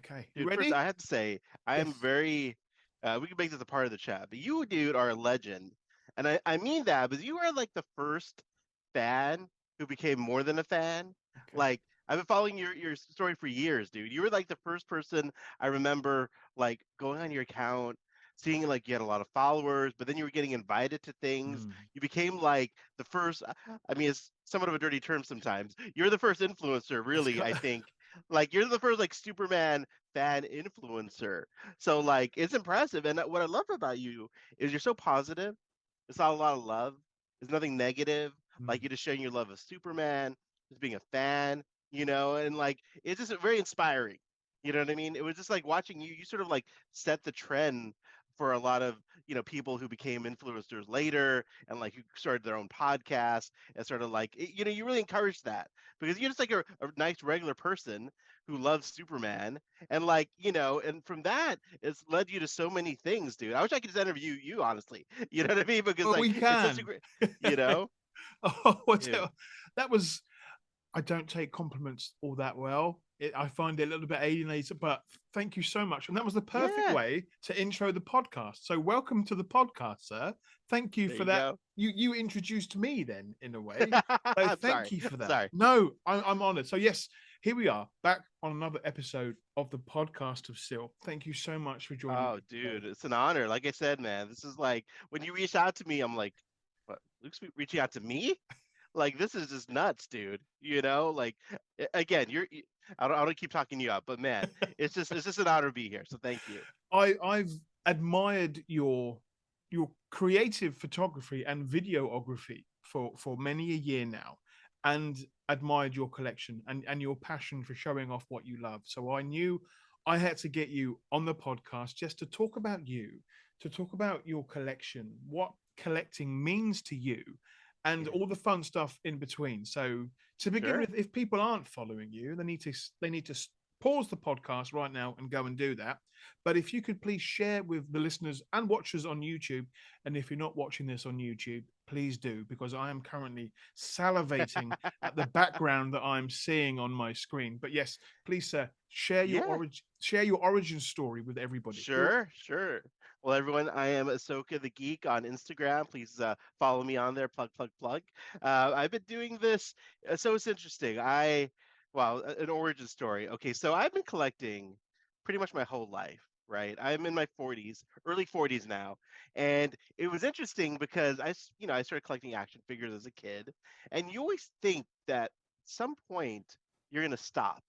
Okay. You Dude, first ready? I have to say I am Yes. very. We can make this a part of the chat, but you, dude, are a legend, and I mean that because you are like the first fan who became more than a fan. Okay. Like I've been following your story for years, dude. You were like the first person I remember like going on your account, seeing like you had a lot of followers, but then you were getting invited to things. Mm. You became like the first. I mean, it's somewhat of a dirty term sometimes. You're the first influencer, It's really. got, I think like you're the first like Superman fan influencer. So like it's impressive. And what I love about you is you're so positive. It's not a lot of love. There's nothing negative. Like mm. you're just showing your love of Superman, just being a fan, and like it's just very inspiring. You know what I mean? It was just like watching you sort of like set the trend for a lot of, people who became influencers later and like who started their own podcast and sort of like, you really encourage that because you're just like a nice regular person who loves Superman and like, and from that, it's led you to so many things, dude. I wish I could just interview you, honestly. You know what I mean? Because Well, like we it's such a can. great, you know, Oh, dude. that was. I don't take compliments all that well. I find it a little bit alienated, but thank you so much. And that was the perfect Yeah, way to intro the podcast. So, welcome to the podcast, sir. Thank you there for you that. go. You introduced me then, in a way. So, I'm thank sorry. you for that. Sorry. No, I'm honored. So, yes, here we are back on another episode of the podcast of Sil. Thank you so much for joining Oh, me today. dude, it's an honor. Like I said, man, this is like when you reach out to me, I'm like, what? Luke's reaching out to me? Like this is just nuts, dude. Like again, I don't keep talking you up, but man, it's just an honor to be here. So thank you. I've admired your creative photography and videography for many a year now, and admired your collection and your passion for showing off what you love. So I knew I had to get you on the podcast just to talk about you, to talk about your collection, what collecting means to you, and Yeah, all the fun stuff in between. So to begin sure. with, if people aren't following you, they need to pause the podcast right now and go and do that. But if you could please share with the listeners and watchers on YouTube, and if you're not watching this on YouTube, please do, because I am currently salivating at the background that I'm seeing on my screen. But yes, please, sir, Yeah. share your origin story with everybody. Sure, sure. Well, everyone, I am Asoka the Geek on Instagram. Please follow me on there. Plug, plug, plug. I've been doing this, so it's interesting. Well, an origin story. Okay, so I've been collecting pretty much my whole life, right? I'm in my 40s, early 40s now, and it was interesting because I started collecting action figures as a kid, and you always think that at some point you're gonna stop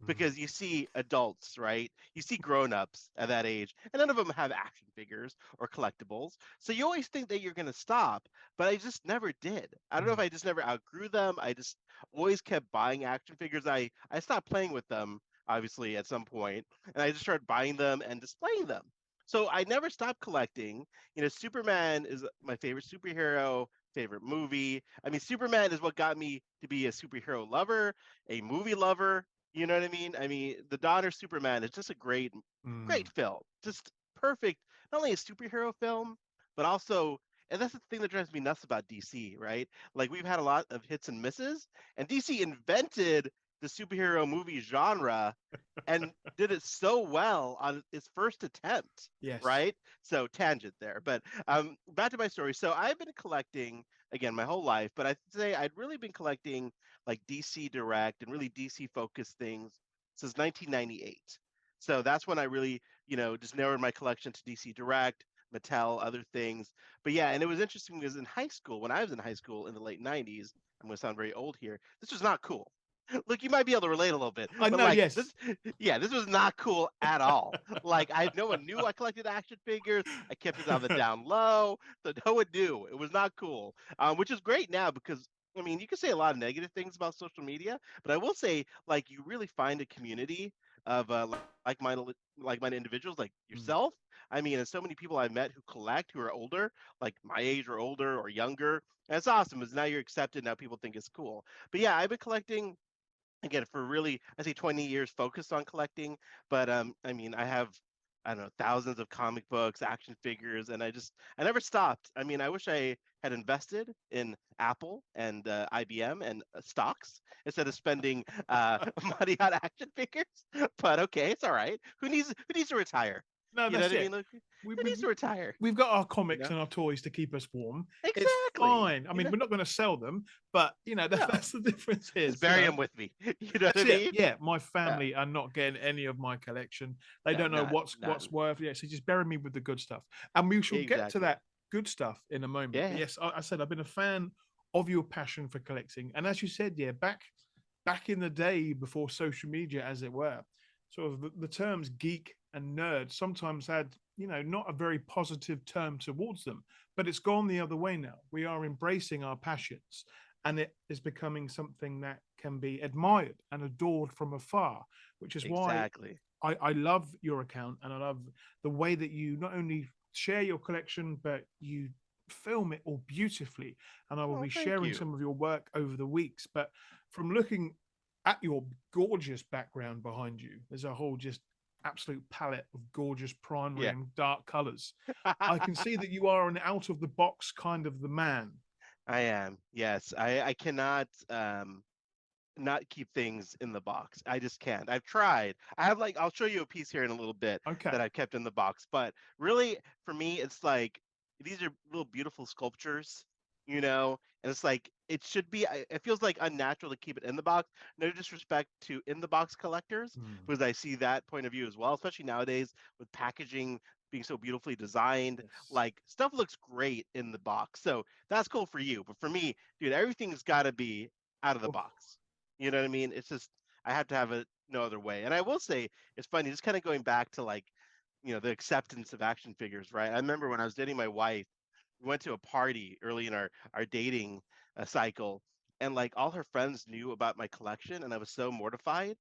Mm. because you see adults, right? You see grown-ups at that age, and none of them have action figures or collectibles. So you always think that you're going to stop, but I just never did. I don't know if Mm. I just never outgrew them. I just always kept buying action figures. I stopped playing with them obviously at some point, and I just started buying them and displaying them. So I never stopped collecting. Superman is my favorite superhero, favorite movie. I mean, Superman is what got me to be a superhero lover, a movie lover. You know what I mean? I mean, The Daughter Superman is just a great, Mm. great film. Just perfect. Not only a superhero film, but also, and that's the thing that drives me nuts about DC, right? Like we've had a lot of hits and misses, and DC invented the superhero movie genre and did it so well on its first attempt, Yes. right? So tangent there, but back to my story. So I've been collecting again my whole life, but I'd say I'd really been collecting like DC Direct and really DC focused things since 1998. So that's when I really, just narrowed my collection to DC Direct, Mattel, other things. But yeah, and it was interesting because in high school, when I was in high school in the late 90s, I'm going to sound very old here, this was not cool. Look, you might be able to relate a little bit, I but know. like Yes. this, yeah, this was not cool at all. Like no one knew I collected action figures. I kept it on the down low, so no one knew. It was not cool, which is great now because I mean you can say a lot of negative things about social media, but I will say like you really find a community of like-minded individuals like Mm. yourself. I mean, and so many people I've met who collect who are older, like my age or older or younger. And it's awesome because now you're accepted. Now people think it's cool. But yeah, I've been collecting again for really I say 20 years focused on collecting, but I mean I have I don't know, thousands of comic books, action figures, and I never stopped. I mean, I wish I had invested in Apple and IBM and stocks instead of spending money on action figures. But okay, it's all right. Who needs to retire? No, You know that's what I it. mean? Like, We, who we, needs to retire? we've got our You comics know? and our toys to keep us warm. It's Exactly. fine. I You mean, know? we're not going to sell them, but No. that's the difference Just is, bury them with me. You know what that's I it. mean? Yeah, my Yeah. family are not getting any of my collection. They No, don't know none. what's None. worth. Yeah, so just bury me with the good stuff, and we shall get to Exactly. that good stuff in a moment. But Yeah. yes, I said I've been a fan of your passion for collecting, and as you said, yeah, back in the day before social media, as it were, sort of the terms geek and nerd sometimes had not a very positive term towards them, but it's gone the other way now. We are embracing our passions, and it is becoming something that can be admired and adored from afar, which is why Exactly. I love your account and I love the way that you not only share your collection, but you film it all beautifully. And I will Oh, be thank sharing you. some of your work over the weeks. But from looking at your gorgeous background behind you, there's a whole just absolute palette of gorgeous primary Yeah. and dark colors. I can see that you are an out of the box kind of the man. I am. Yes. I cannot not keep things in the box. I just can't. I've tried. I have like I'll show you a piece here in a little bit that Okay. I've kept in the box, but really for me it's like these are little beautiful sculptures, and it's like it should be it feels like unnatural to keep it in the box. No disrespect to in the box collectors Mm, because I see that point of view as well, especially nowadays with packaging being so beautifully designed. yes. Like stuff looks great in the box. So that's cool for you, but for me, dude, everything's got to be out of the Oh, box. You know what I mean? It's just I have to have it no other way. And I will say it's funny, just kind of going back to like, the acceptance of action figures, right? I remember when I was dating my wife, we went to a party early in our dating cycle, and like all her friends knew about my collection, and I was so mortified.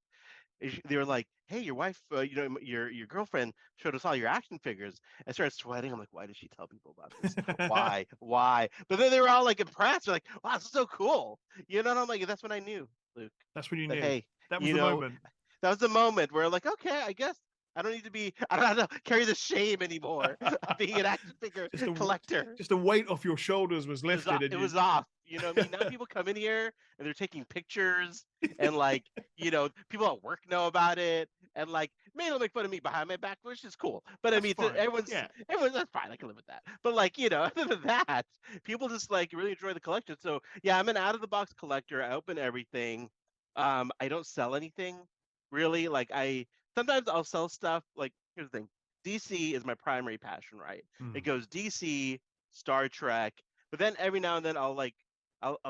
They were like, "Hey, your wife, your girlfriend showed us all your action figures." I started sweating. I'm like, "Why did she tell people about this? Why? Why?" But then they were all like impressed. They're like, "Wow, this is so cool." And I'm like, "That's when I knew, Luke, that's when you that knew. hey, That was you the know, moment. that was the moment where like, okay, I guess I don't need to be, I don't have to carry the shame anymore of being an action figure just a collector. just a weight off your shoulders was lifted, and It you. was off. You know what I mean? Now people come in here and they're taking pictures and like, people at work know about it and like maybe they'll make fun of me behind my back, which is cool. But I That's mean, fine. everyone's Yeah. everyone's that's fine. I can live with that. But like, other than that, people just like really enjoy the collection. So yeah, I'm an out of the box collector. I open everything. I don't sell anything really. Like I sometimes I'll sell stuff. Like here's the thing. DC is my primary passion, right? It Mm, goes DC, Star Trek, but then every now and then I'll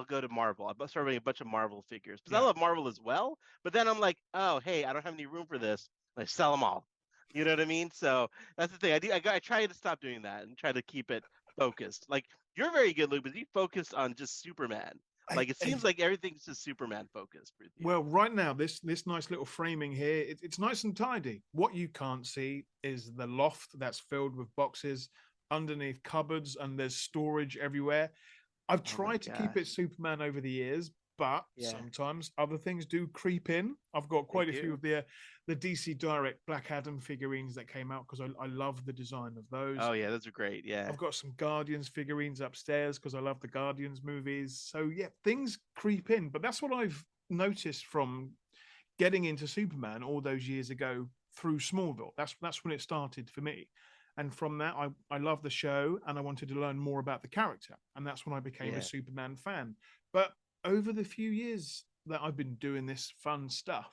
go to Marvel. I'm starting a bunch of Marvel figures because I yeah. love Marvel as well. But then I'm like, oh hey, I don't have any room for this. I sell them all. You know what I mean? So that's the thing. I try to stop doing that and try to keep it focused. Like you're very good, Luke, but you focused on just Superman. Like it seems like everything's just Superman focused with you. Well, right now, this nice little framing here, it's nice and tidy. What you can't see is the loft that's filled with boxes underneath cupboards, and there's storage everywhere. I've Oh my tried to keep it gosh. Superman over the years, but Yeah, sometimes other things do creep in. I've got they quite a few do. of the DC Direct Black Adam figurines that came out because I love the design of those. Oh yeah, those are great. Yeah. I've got some Guardians figurines upstairs because I love the Guardians movies. So yeah, things creep in, but that's what I've noticed from getting into Superman all those years ago through Smallville. That's when it started for me. And from that, I love the show and I wanted to learn more about the character. And that's when I became a Yeah. Superman fan. But over the few years that I've been doing this fun stuff,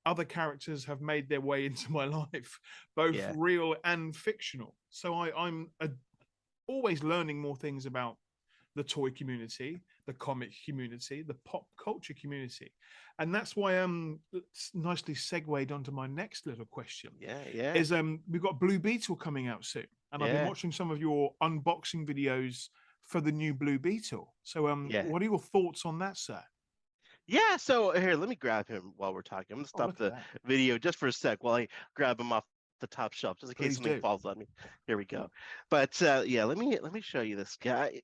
other characters have made their way into my life, both Yeah. real and fictional. So I'm always learning more things about the toy community, the comic community, the pop culture community. And that's why it's nicely segued onto my next little question Yeah. Yeah. is we've got Blue Beetle coming out soon. And I've been Yeah. watching some of your unboxing videos for the new Blue Beetle. So Yeah. what are your thoughts on that, sir? Yeah, so here, let me grab him while we're talking. I'm gonna Oh, stop look at the that. video just for a sec while I grab him off the top shelf, just in case Please something do. falls on me. Here we go. But yeah, let me show you this guy.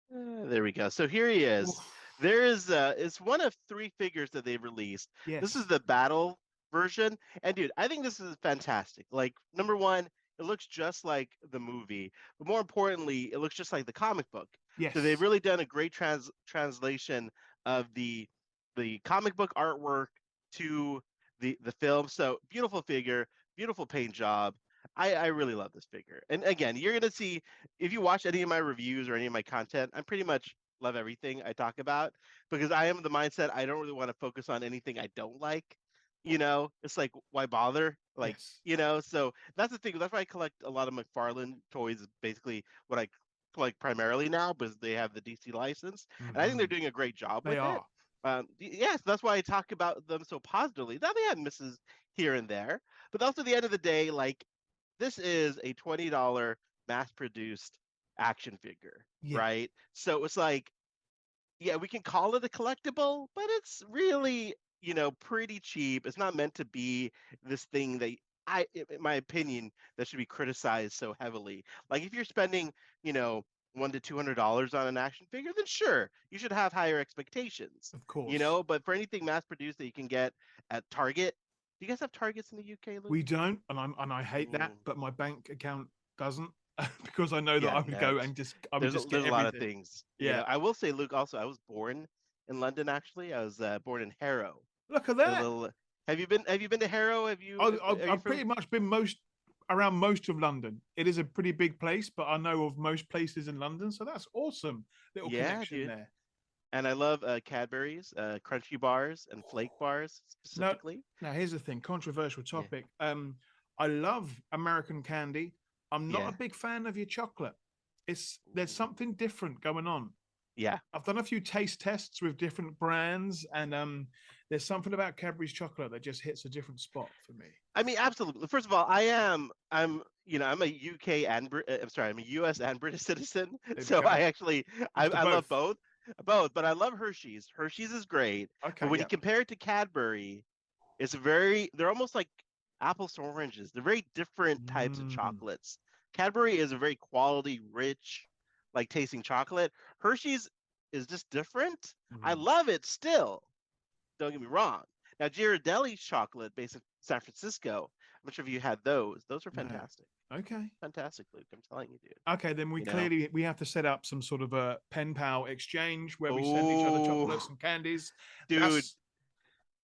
There we go. So here he is. Oof. There is it's one of three figures that they've released. This is Yes. the battle. version. And dude, I think this is fantastic. Like number one, it looks just like the movie, but more importantly, it looks just like the comic book. So they've Yes. really done a great translation of the comic book artwork to the film. So beautiful figure, beautiful paint job. I really love this figure. And again, you're gonna see if you watch any of my reviews or any of my content, I'm pretty much love everything I talk about because I am the mindset I don't really want to focus on anything I don't like. It's like why bother? Like, Yes. so that's the thing. That's why I collect a lot of McFarlane toys, is basically what I collect primarily now because they have the DC license. And I think they're Hmm. doing a great job They with it. are. Yes, that's why I talk about them so positively. Now they have misses here and there, but also at the end of the day, like this is a $20 mass-produced action figure, Yeah. right? So it's like, yeah, we can call it a collectible, but it's really, pretty cheap. It's not meant to be this thing that in my opinion, that should be criticized so heavily. Like if you're spending, you know, $100 to $200 on an action figure, then sure, you should have higher expectations, Of course. But for anything mass produced that you can get at Target, do you guys have Targets in the UK, Luke? We don't, and I hate that, Mm, but my bank account doesn't because I know that yeah, I would no. go and I would just get There's a lot of everything. things, Yeah. I will say, Luke, also, I was born in London, actually. I was born in Harrow. Look at A that. little. Have you been to Harrow? Are you I've from? pretty much been around most of London. It is a pretty big place, but I know of most places in London, so that's awesome. Little Yeah, connection dude. there. And I love Cadbury's, crunchy bars and flake bars No, specifically. now here's the thing, controversial Yeah, topic. I love American candy. I'm not a yeah, big fan of your chocolate. There's ooh, something different going on. yeah. I've done a few taste tests with different brands, and there's something about Cadbury's chocolate that just hits a different spot for me. I mean, absolutely. First of all, I'm a UK and I'm sorry, I'm a US and British citizen. There we So go. I actually, Mr. I love Both. both, but I love Hershey's. Hershey's is great, but Okay, when you yeah. compare it to Cadbury, they're almost like apples to oranges. They're very different types of Mm, chocolates. Cadbury is a very quality, rich, like tasting chocolate. Hershey's is just different. I mm, love it still. Don't get me wrong. Now, Ghirardelli's chocolate based in San Francisco, I'm not sure if you had those. Those are no. fantastic. Okay. Fantastic, Luke. I'm telling you, dude. Okay, then You know? we have to set up some sort of a pen pal exchange where we send each other chocolates Oh, and candies. dude. That's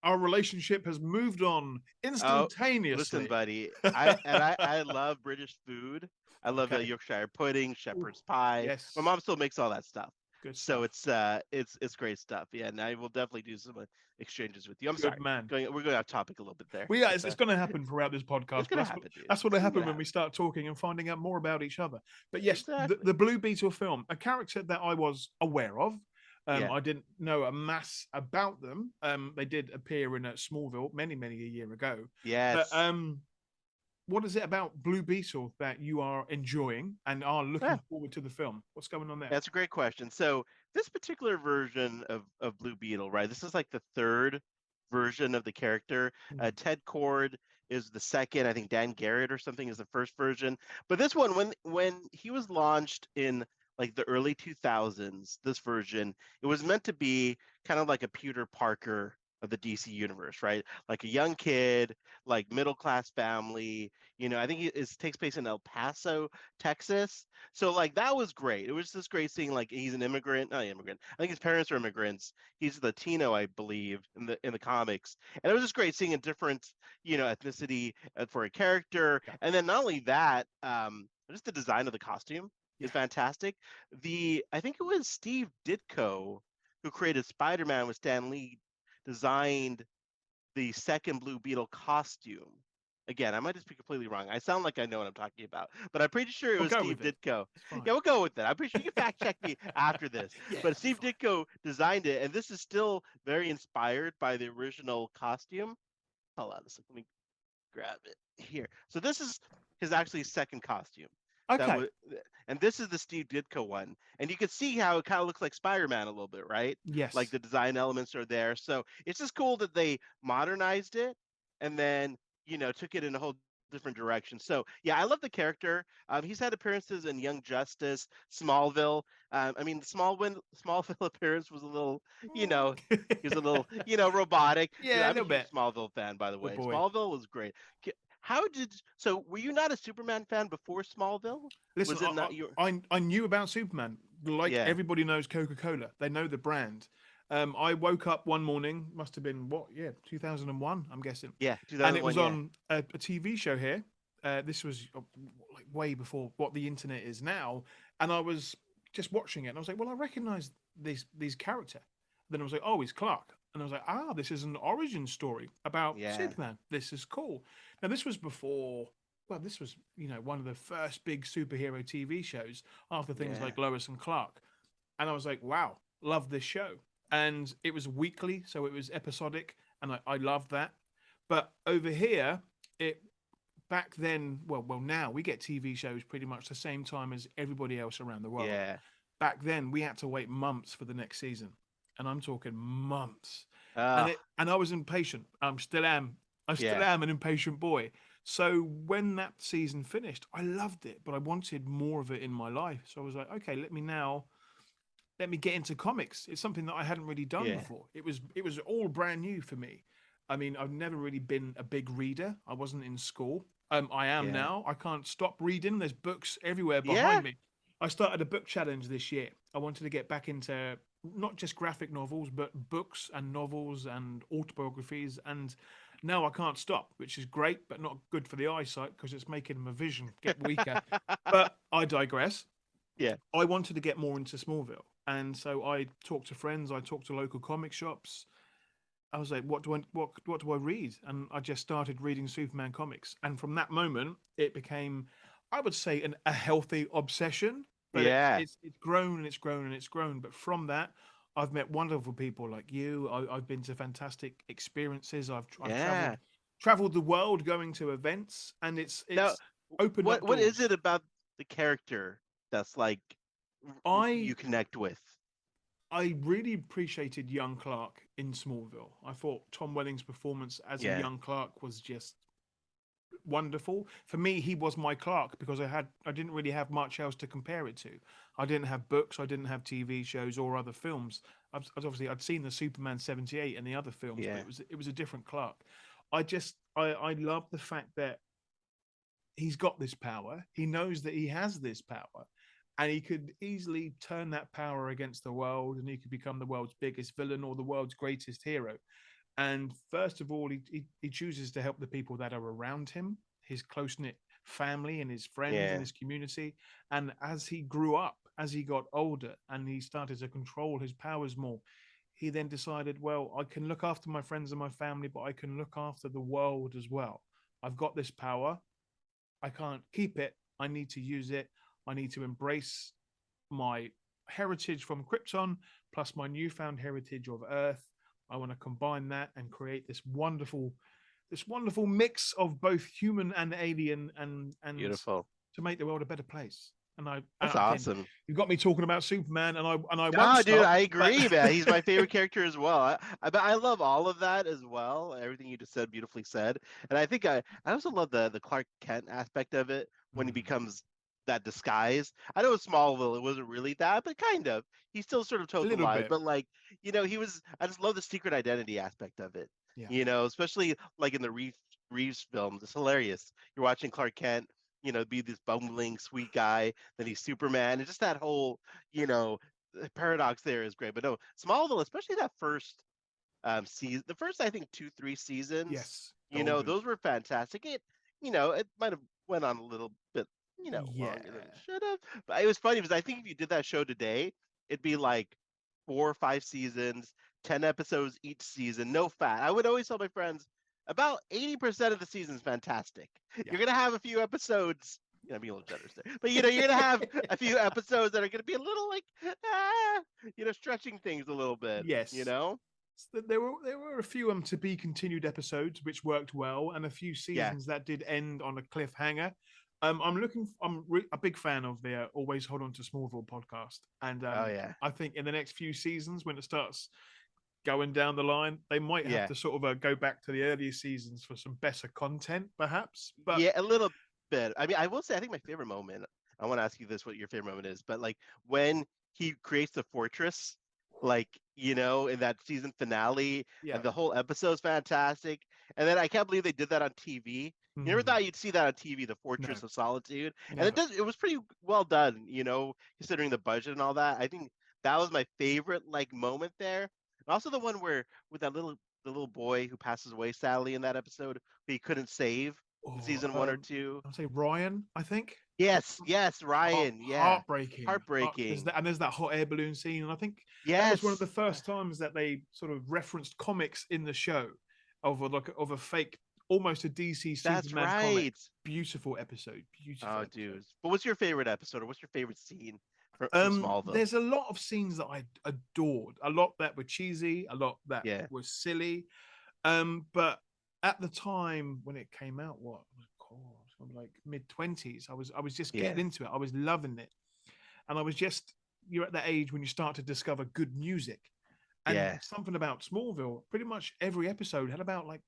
our relationship has moved on Oh, listen, instantaneously. buddy. I love British food. I love Okay. Yorkshire pudding, Ooh, shepherd's pie. My yes. mom still makes all that stuff, Good so stuff. it's great stuff. Yeah, and I will definitely do some exchanges with you. I'm Good sorry, man. we're going off topic a little bit there, Well, yeah, but it's going to happen throughout this podcast, it's but gonna happen, dude. that's what This is happen gonna when we happen. start talking and finding out more about each other. But yes, Exactly. the Blue Beetle film, a character that I was aware of. Yeah. I didn't know a mass about them. They did appear in Smallville many a year ago. But Yes. what is it about Blue Beetle that you are enjoying and are Yeah. looking forward to the film? What's going on there? That's a great question. So this particular version of Blue Beetle, right? This is like the third version of the character. Hmm. Ted Cord is the second. I think Dan Garrett or something is the first version. But this one, when he was launched in like the early 2000s, this version, it was meant to be kind of like a Peter Parker of the DC universe, right? Like a young kid, like middle class family. I think it takes place in El Paso, Texas. So like that was great. It was just great seeing like he's an immigrant, not an immigrant. I think his parents are immigrants. He's Latino, I believe, in the comics. And it was just great seeing a different, ethnicity for a character. Yeah, And then not only that, just the design of the costume yeah, is fantastic. I think it was Steve Ditko who created Spider-Man with Stan Lee designed the second Blue Beetle costume. Again, I might just be completely wrong. I sound like I know what I'm talking about, but I'm pretty sure it we'll was go Steve with it. Ditko. It's fine. Yeah, we'll go with that. I'm pretty sure you can fact check me after this. Yeah, But it'll be Steve fine. Ditko designed it, and this is still very inspired by the original costume. Hold on a second, let me grab it here. So this is his actually second costume. That Okay. would, and this is the Steve Ditko one, and you can see how it kind of looks like Spider-Man a little bit, right? Like Yes. the design elements are there. So it's just cool that they modernized it and then took it in a whole different different directions. So yeah, I love the character. He's had appearances in Young Justice, Smallville. I mean, the Smallville appearance was a little, you know, he was a little, robotic. Dude, Yeah, a I'm a little huge bit. Smallville fan, by the Good way. boy. Smallville was great. How did so? Were you not a Superman fan before Smallville? Listen, Was it not your? I knew about Superman. Like Yeah, everybody knows Coca-Cola. They know the brand. I woke up one morning, must have been what? Yeah, 2001, I'm guessing. yeah, And it 2001. was Yeah, on a TV show here. This was like way before what the internet is now. And I was just watching it and I was like, well, I recognize these character. Then I was like, oh, he's Clark. And I was like, ah, this is an origin story about yeah, Superman. This is cool. Now, this was before, well, this was, one of the first big superhero TV shows after things yeah, like Lois and Clark. And I was like, wow, love this show. And it was weekly, so it was episodic, and I loved that. But over here, it back then, well, now we get TV shows pretty much the same time as everybody else around the world. yeah. Back then, we had to wait months for the next season, and I'm talking months. Uh, And I was impatient. Still am. I still yeah, am an impatient boy. So when that season finished, I loved it, but I wanted more of it in my life. So I was like, okay, let me get into comics. It's something that I hadn't really done yeah, before. It was all brand new for me. I mean, I've never really been a big reader. I wasn't in school. I am yeah, now. I can't stop reading. There's books everywhere yeah, behind me. I started a book challenge this year. I wanted to get back into not just graphic novels, but books and novels and autobiographies. And now I can't stop, which is great, but not good for the eyesight because it's making my vision get weaker. But I digress. yeah, I wanted to get more into Smallville. And so I talked to friends, I talked to local comic shops. I was like, what do I read? And I just started reading Superman comics. And from that moment, it became, I would say, a healthy obsession. But yeah, it's grown and it's grown and it's grown. But from that, I've met wonderful people like you. I've been to fantastic experiences. I've yeah. traveled the world going to events, and Now, it's opened up what is it doors. about the character that's like you I connect with? I really appreciated young Clark in Smallville. I thought Tom Welling's performance as a Yeah, young Clark was just wonderful. For me, he was my Clark because I didn't really have much else to compare it to. I didn't have books, I didn't have TV shows or other films. I'd seen the Superman 78 and the other films, but yeah, it was a different Clark. I love the fact that he's got this power. He knows that he has this power, and he could easily turn that power against the world, and he could become the world's biggest villain or the world's greatest hero. And first of all, he chooses to help the people that are around him, his close knit family and his friends and yeah, his community. And as he grew up, as he got older, and he started to control his powers more, he then decided, well, I can look after my friends and my family, but I can look after the world as well. I've got this power. I can't keep it. I need to use it. I need to embrace my heritage from Krypton plus my newfound heritage of Earth. I want to combine that and create this wonderful mix of both human and alien, and beautiful. to make the world a better place. And That's again, awesome. you got me talking about Superman, and I won't Ah, dude, stop. I But agree, man. He's my favorite character as well. But I love all of that as well. Everything you just said, beautifully said. And I think I also love the Clark Kent aspect of it when he becomes that disguise. I know Smallville, it wasn't really that, but kind of. He still sort of a toed the little line. bit, But like, he was. I just love the secret identity aspect of it. yeah, Especially like in the Reeves films. It's hilarious. You're watching Clark Kent, be this bumbling sweet guy. Then he's Superman, and just that whole you know the paradox there is great. But no, Smallville, especially that first season, the first I think 2-3 seasons, yes, golden, those were fantastic. It might have went on a little bit, yeah, longer than it should have. But it was funny because I think if you did that show today, it'd be like 4 or 5 seasons, 10 episodes each season, no fat. I would always tell my friends about 80% of the season's fantastic. yeah, You're gonna have a few episodes. I'm being a little generous there, but you're gonna have a few episodes that are gonna be a little like, stretching things a little bit. yes. There were a few to be continued episodes which worked well, and a few Yeah. seasons that did end on a cliffhanger. I'm a big fan of the Always Hold On to Smallville podcast, and Oh yeah. I think in the next few seasons when it starts going down the line. They might have Yeah. to sort of go back to the earlier seasons for some better content, perhaps. But Yeah, a little bit. I mean, I will say, I think my favorite moment, I want to ask you this, what your favorite moment is, but like when he creates the fortress, like, in that season finale, yeah, and the whole episode's fantastic. And then I can't believe they did that on TV. You never thought you'd see that on TV, the no, Fortress of Solitude. And never. it was pretty well done, considering the budget and all that. I think that was my favorite like moment there. And also the one where with the little boy who passes away sadly in that episode, who he couldn't save in Oh, season one or two. I'll say Ryan. I think Yes, Ryan. Yeah, heartbreaking. heartbreaking. There's that hot air balloon scene, and I think that was one of the Yes, first times that they sort of referenced comics in the show of a fake, almost a DC that's Superman comic. right. Beautiful episode. Beautiful Oh, episode. dude. But what's your favorite episode, or what's your favorite scene from Smallville? There's a lot of scenes that I adored. A lot that were cheesy, a lot that Yeah, was silly. But at the time when it came out, what oh, I was like mid-20s. I was just yeah, getting into it. I was loving it, and I was just you're at that age when you start to discover good music, and yeah. something about Smallville. Pretty much every episode had about like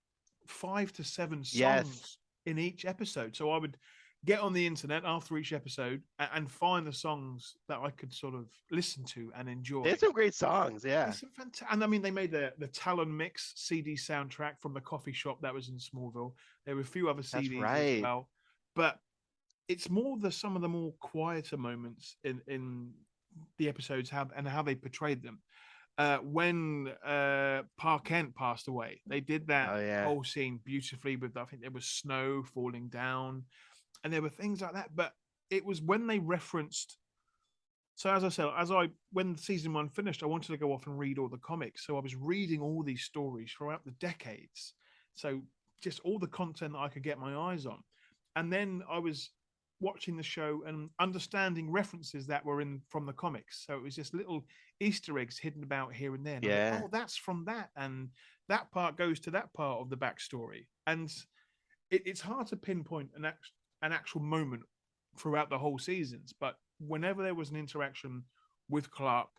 5 to 7 Yes. songs in each episode. So I would get on the internet after each episode and find the songs that I could sort of listen to and They enjoy. had some great songs. Yeah, There's some fantastic, and I mean, they made the Talon Mix CD soundtrack from the coffee shop that was in Smallville. There were a few other that's CDs as right. well, but it's more some of the more quieter moments in the episodes how they portrayed them. When Pa Kent passed away, they did that Oh, yeah. whole scene beautifully. With I think there was snow falling down, and there were things like that. But it was when they referenced. So as I said, when season one finished, I wanted to go off and read all the comics. So I was reading all these stories throughout the decades. So just all the content that I could get my eyes on, and then I was watching the show and understanding references that were in from the comics. So it was just little Easter eggs hidden about here and there. And I was like, Yeah. oh, that's from that, and that part goes to that part of the backstory. And it's hard to pinpoint an actual moment throughout the whole seasons, but whenever there was an interaction with Clark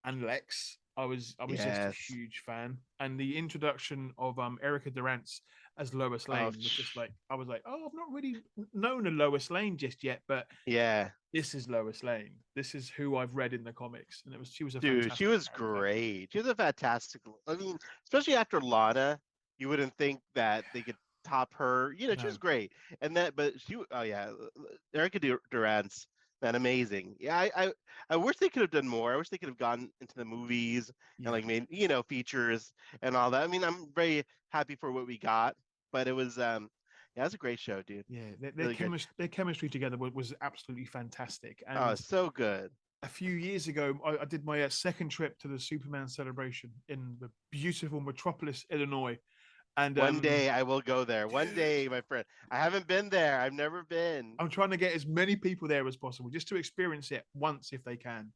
and Lex, I was just a Yes. huge fan. And the introduction of Erica Durance as Lois Oh, Lane was just like I was like, oh, I've not really known a Lois Lane just yet, but yeah. this is Lois Lane. This is who I've read in the comics, and she was a Dude, she fantastic was character. great. She was a fantastic. I mean, especially after Lana, you wouldn't think that they could top her. She was No, great. But oh yeah, Erica Durance, man, amazing. Yeah, I wish they could have done more. I wish they could have gone into the movies and yeah, like made features and all that. I mean, I'm very happy for what we got, but it was yeah, it was a great show, dude. yeah. Really great. Their chemistry together was absolutely fantastic, Oh, and so good. a few years ago, I did my second trip to the Superman celebration in the beautiful Metropolis, Illinois, and One day I will go there. One day, my friend. I haven't been there. I've never been. I'm trying to get as many people there as possible just to experience it once if they can.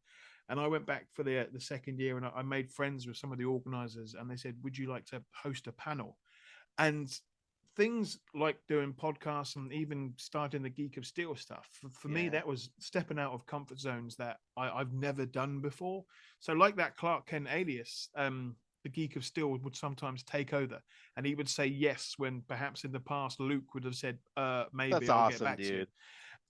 And I went back for the second year, and I made friends with some of the organizers, and they said, "Would you like to host a panel?" And things like doing podcasts and even starting the Geek of Steel stuff for me, Yeah. that was stepping out of comfort zones that I've never done before. So like that Clark Kent alias, the Geek of Steel would sometimes take over, and he would say yes when perhaps in the past Luke would have said That's maybe I'll get awesome, back to you. dude.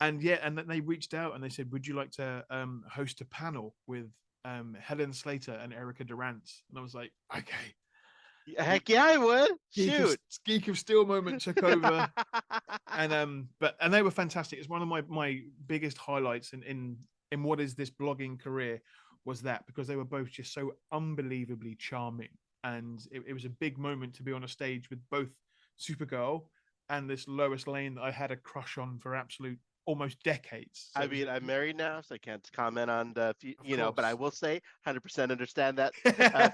And yeah, and then they reached out and they said, would you like to host a panel with Helen Slater and Erica Durant? And I was like, okay. the Heck yeah, I would. Geek of Shoot. Geek of Steel moment took over, and they were fantastic. It's one of my biggest highlights in what is this blogging career was that, because they were both just so unbelievably charming, and it was a big moment to be on a stage with both Supergirl and this Lois Lane that I had a crush on for absolute almost decades. So I it was, mean, I'm married now, so I can't comment on the, of but I course. will say 100% understand that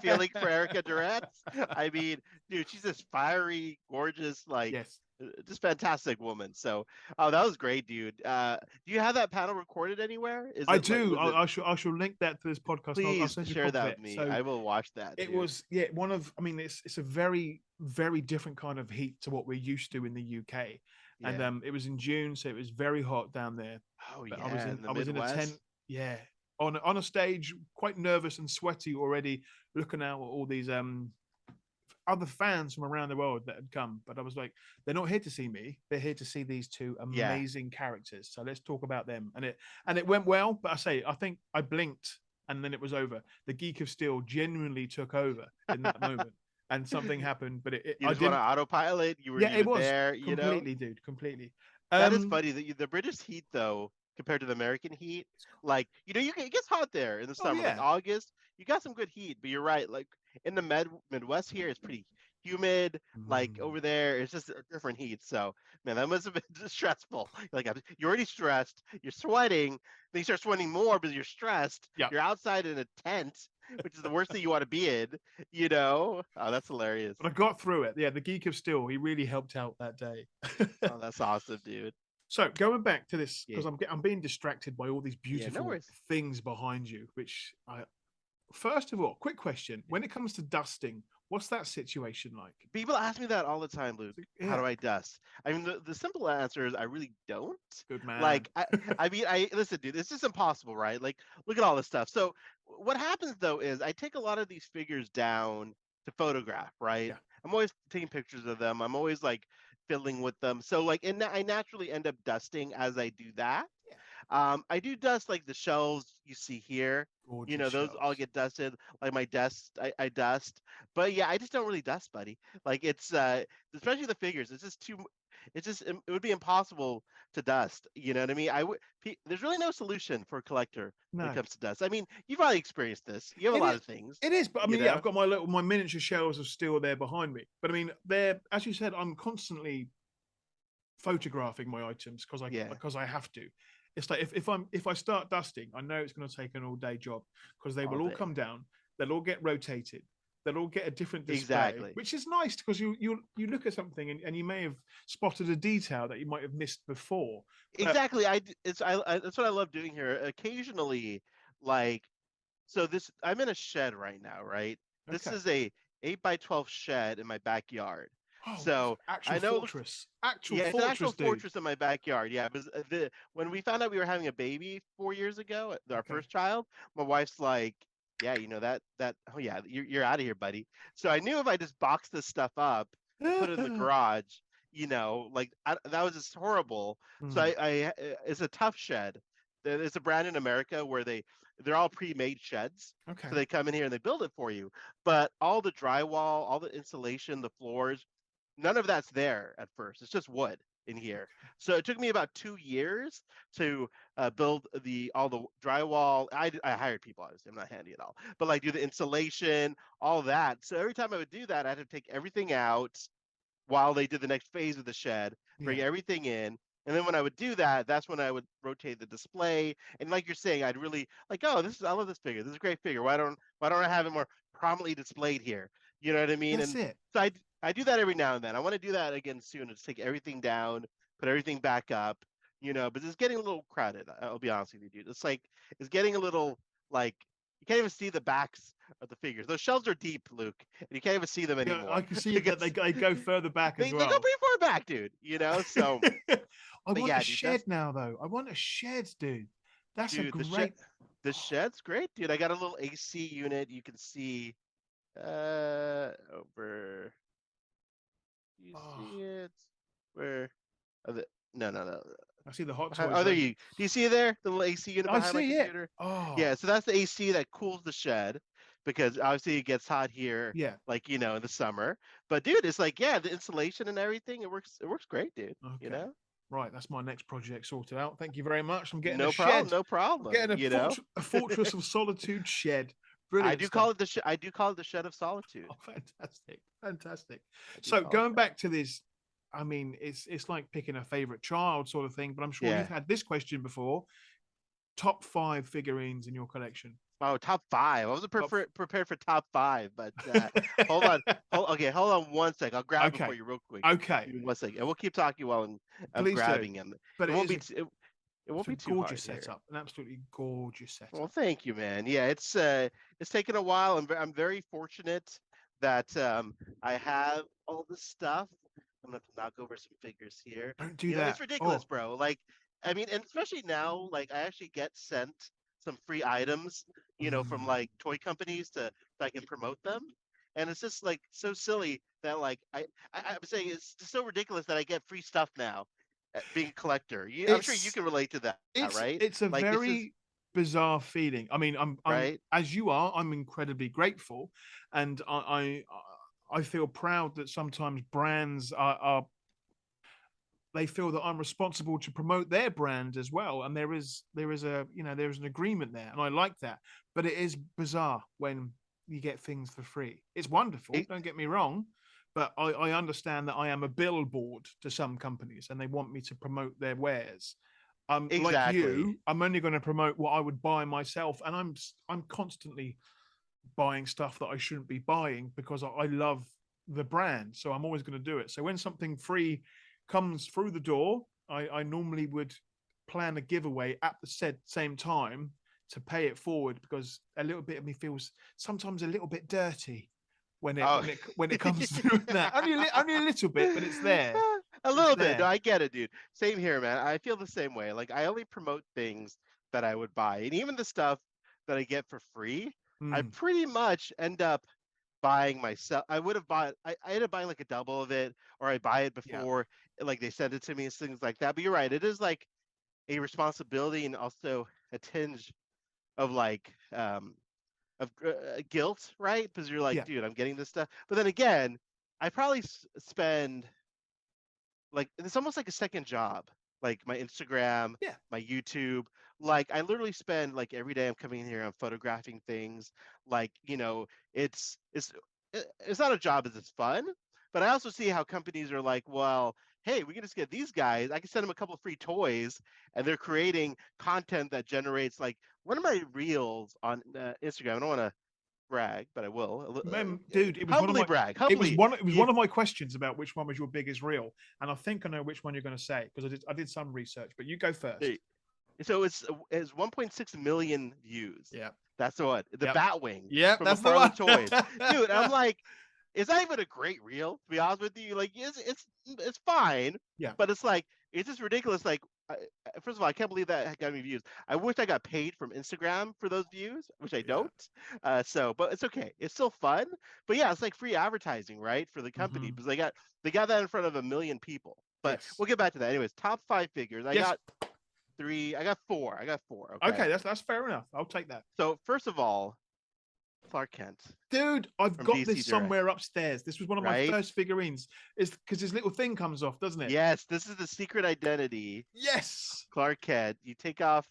feeling for Erica Durant. I mean, dude, she's this fiery, gorgeous, like, Yes, just fantastic woman. So, oh, that was great, dude. Do you have that panel recorded anywhere? Is I it like, do. was it? I shall link that to this podcast, and I'll Please send you a share copy of that it. with me. So I will watch that, it dude. was, yeah, one of, I mean, it's a very very different kind of heat to what we're used to in the UK, and Yeah. it was in June, so it was very hot down there. Oh But yeah, in the I was in a tent. Midwest. Yeah, on a stage, quite nervous and sweaty already, looking out at all these other fans from around the world that had come. But I was like, they're not here to see me. They're here to see these two Yeah. amazing characters. So let's talk about them. And it went well. But I think I blinked and then it was over. The Geek of Steel genuinely took over in that moment, and something happened. But You I just want to didn't. autopilot. You weren't Yeah, it even was there, you know? completely, dude, completely. That is Um, funny that the British heat though compared to the American heat, like it gets hot there in the oh summer, like yeah. August. You got some good heat, but you're right. Like in the Midwest here, it's pretty humid. Like Mm. over there, it's just a different heat. So man, that must have been just stressful. Like you're already stressed. You're sweating. Then you start sweating more because you're stressed. Yeah, You're outside in a tent, which is the worst thing you want to be in. You know? Oh, that's hilarious. but I got through it. Yeah, the Geek of Steel, he really helped out that day. Oh, that's awesome, dude. So going back to this, Yeah. because I'm being distracted by all these Yeah. No beautiful worries. things behind you. Which I first of all, quick question: when it comes to dusting, what's that situation like? People ask me that all the time, Luke. How Yeah, do I dust? I mean, the simple answer is I really don't. good man. Like, I mean, I listen, dude. It's just impossible, right? Like, look at all this stuff. So, what happens though is I take a lot of these figures down to photograph, right? Yeah, I'm always taking pictures of them. I'm always like fiddling with them. So, like, and I naturally end up dusting as I do that. yeah, I do dust like the shelves you see here. You gorgeous know, those all shelves. get dusted. Like my desk, I dust. But yeah, I just don't really dust, buddy. Like it's especially the figures. It's just too. It's just it would be impossible to dust. You know what I mean? There's really no solution for a collector when it No, comes to dust. I mean, you've probably experienced this. You have a it lot is. of things. It is, but I You mean, yeah, know? I've got my miniature shelves of steel there behind me. But I mean, they're as you said, I'm constantly photographing my items Yeah. because I have to. It's like if I start dusting, I know it's going to take an all day job because they All will all day. come down, they'll all get rotated, they'll all get a different display, Exactly. which is nice because you look at something and you may have spotted a detail that you might have missed before. But Exactly. That's what I love doing here. Occasionally, like so this I'm in a shed right now, right? This okay, is a 8 by 12 shed in my backyard. oh, So actual I know it looks fortress, actual yeah, it's an actual fortress, dude. fortress in my backyard. Yeah, because when we found out we were having a baby 4 years ago, our Okay, first child, my wife's like, "Yeah, you know that oh yeah, you're out of here, buddy." So I knew if I just boxed this stuff up and put it in the garage, like that was just horrible. So Hmm, it's a tough shed. It's a brand in America where they're all pre-made sheds. So okay, they come in here and they build it for you. But all the drywall, all the insulation, the floors, none of that's there at first. It's just wood in here. okay. So it took me about 2 years to build all the drywall. I hired people, obviously. I'm not handy at all, but like do the insulation, all that. So every time I would do that, I had to take everything out while they did the next phase of the shed, bring Yeah, everything in. And then when I would do that, that's when I would rotate the display. And like you're saying, I'd really like, oh, I love this figure. This is a great figure. Why don't I have it more prominently displayed here? You know what I mean? that's And it. so I do that every now and then. I want to do that again soon. Just take everything down, put everything back up. But it's getting a little crowded. I'll be honest with you, dude. It's getting a little like you can't even see the backs of the figures. Those shelves are deep, Luke, and you can't even see them Yeah, I anymore can see that because they go further back as they go well. pretty far back, dude. So, I but want a yeah, dude, shed now, though. I want a shed, dude. That's a dude, great. the shed's great, dude. I got a little AC unit. You can see over. You Oh, see it? Where? Are the, no, no, no. I see the hot Oh, toys there right. you. Do you see it there? The little AC unit I behind my see it. computer. Oh, Yeah, so that's the AC that cools the shed because obviously it gets hot here, yeah. like in the summer. But dude, it's like yeah, the insulation and everything, it works. It works great, dude. You Okay. know. Right, that's my next project sorted out. Thank you very much. I'm getting a No problem, shed. no I'm problem. getting a fortress of solitude shed. Brilliant stuff. I do call it the shed of solitude. Oh, fantastic, fantastic. I do So call it going that. back to this, I mean, it's like picking a favorite child sort of thing. But I'm sure you've Yeah. had this question before. Top five figurines in your collection. Oh, top five. I wasn't Top. prepared for top five, but hold on. Hold on one sec. I'll grab it for Okay. you real quick. Okay. Give me one second, and we'll keep talking while I'm Please do. grabbing him. But It it won't is be a it it's won't a be too gorgeous hard here. setup, an absolutely gorgeous Well, setup. thank you, man. Yeah, it's taken a while. I'm very fortunate that I have all this stuff. I'm gonna have to knock over some figures here. Don't do It's that. ridiculous, Oh, bro. Like, I mean, and especially now, like I actually get sent some free items, from Mm. like toy companies so I can promote them. And it's just like so silly that like I'm saying it's just so ridiculous that I get free stuff now, being a collector. I'm sure you It's can relate to that, right? it's a Like it's just very bizarre feeling. I mean, I'm right. as you are. I'm incredibly grateful, and I feel proud that sometimes brands are they feel that I'm responsible to promote their brand as well. And there is a there's an agreement there, and I like that. But it is bizarre when you get things for free. It's wonderful, E- don't get me wrong, but I understand that I am a billboard to some companies, and they want me to promote their wares. Like exactly. you, I'm only going to promote what I would buy myself, and I'm constantly buying stuff that I shouldn't be buying because I love the brand. So I'm always going to do it. So when something free comes through the door, I normally would plan a giveaway at the said same time to pay it forward because a little bit of me feels sometimes a little bit dirty Oh, when it comes to that. Only a little bit, but it's there. a It's little bit. No, there. I get it, dude. Same here, man. I feel the same way. Like I only promote things that I would buy, and even the stuff that I get for free, I Mm, pretty much end up buying myself. I would have bought. I ended up buying like a double of it, or I buy it yeah. before, like they send it to me and things like that. But you're right. It is like a responsibility and also a tinge of like guilt, right? Because you're like, Yeah. dude, I'm getting this stuff. But then again, I probably spend like it's almost like a second job, like my Instagram, Yeah. my YouTube. Like I literally spend like every day I'm coming in here, I'm photographing things. Like it's not a job, it's fun. But I also see how companies are like, well, hey, we can just get these guys. I can send them a couple of free toys, and they're creating content that generates like one of my reels on Instagram. I don't want to brag, but I will. Dude, it was one of Humbly my brag, it was humbly. one it was Yeah. one of my questions about which one was your biggest reel, and I think I know which one you're going to say because I did some research. But you go first. So it's 1.6 million views. Yeah. That's what the Yep. Batwing Yep. from That's the McFarlane one. Toys, dude. I'm like, it's not even a great reel to be honest with you. Like, it's fine, Yeah. but it's like it's just ridiculous. Like, first of all, I can't believe that got me views. I wish I got paid from Instagram for those views, which I Yeah. don't. But it's okay. It's still fun. But yeah, it's like free advertising, right, for the company Hmm. because they got that in front of a million people. But Yes. we'll get back to that. Anyways, top five figures. I Yes. got three. I got four. I got four. Okay. Okay. That's fair enough. I'll take that. So first of all, Clark Kent Dude, I've from got DC this Direct, somewhere upstairs. This was one of my right? first figurines. It's because this little thing comes off, doesn't it? Yes, this is the secret identity. Yes. Clark Kent. You take off,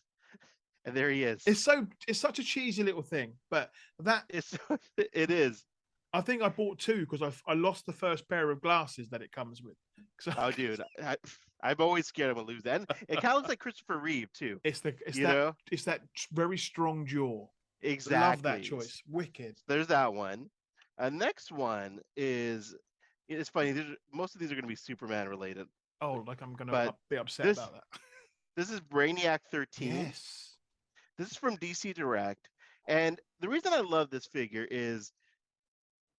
and there he is. It's such a cheesy little thing, but that It's it is. I think I bought two because I lost the first pair of glasses that it comes with. So Oh, dude, I'm always scared I'm gonna lose that. And it kind of looks like Christopher Reeve too. it's the it's You that know it's that very strong jaw. Love that exactly. choice. Wicked. There's that one. Next one is it's funny. Most of these are gonna be Superman related, Oh, like I'm gonna but be upset this about that. this is Brainiac 13. Yes. This is from DC Direct. And the reason I love this figure is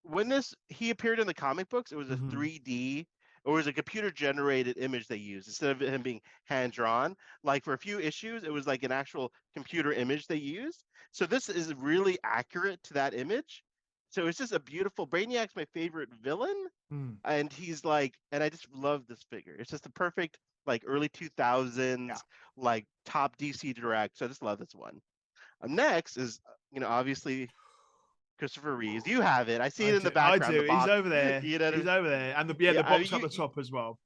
when this he appeared in the comic books, it was a Hmm. 3D or it was a computer generated image they used instead of him being hand drawn. Like for a few issues, it was like an actual computer image they used. So this is really accurate to that image. So it's just a beautiful Brainiac's my favorite villain. Mm. And he's like, and I just love this figure. It's just the perfect like early Yeah. 2000s, like top DC Direct. So I just love this one. Next is, obviously Christopher Reeves. You have it. I see I it in do. the I background, the do. He's box. over there. You know what I He's mean? over there, and the Yeah, I mean, box up the top as well.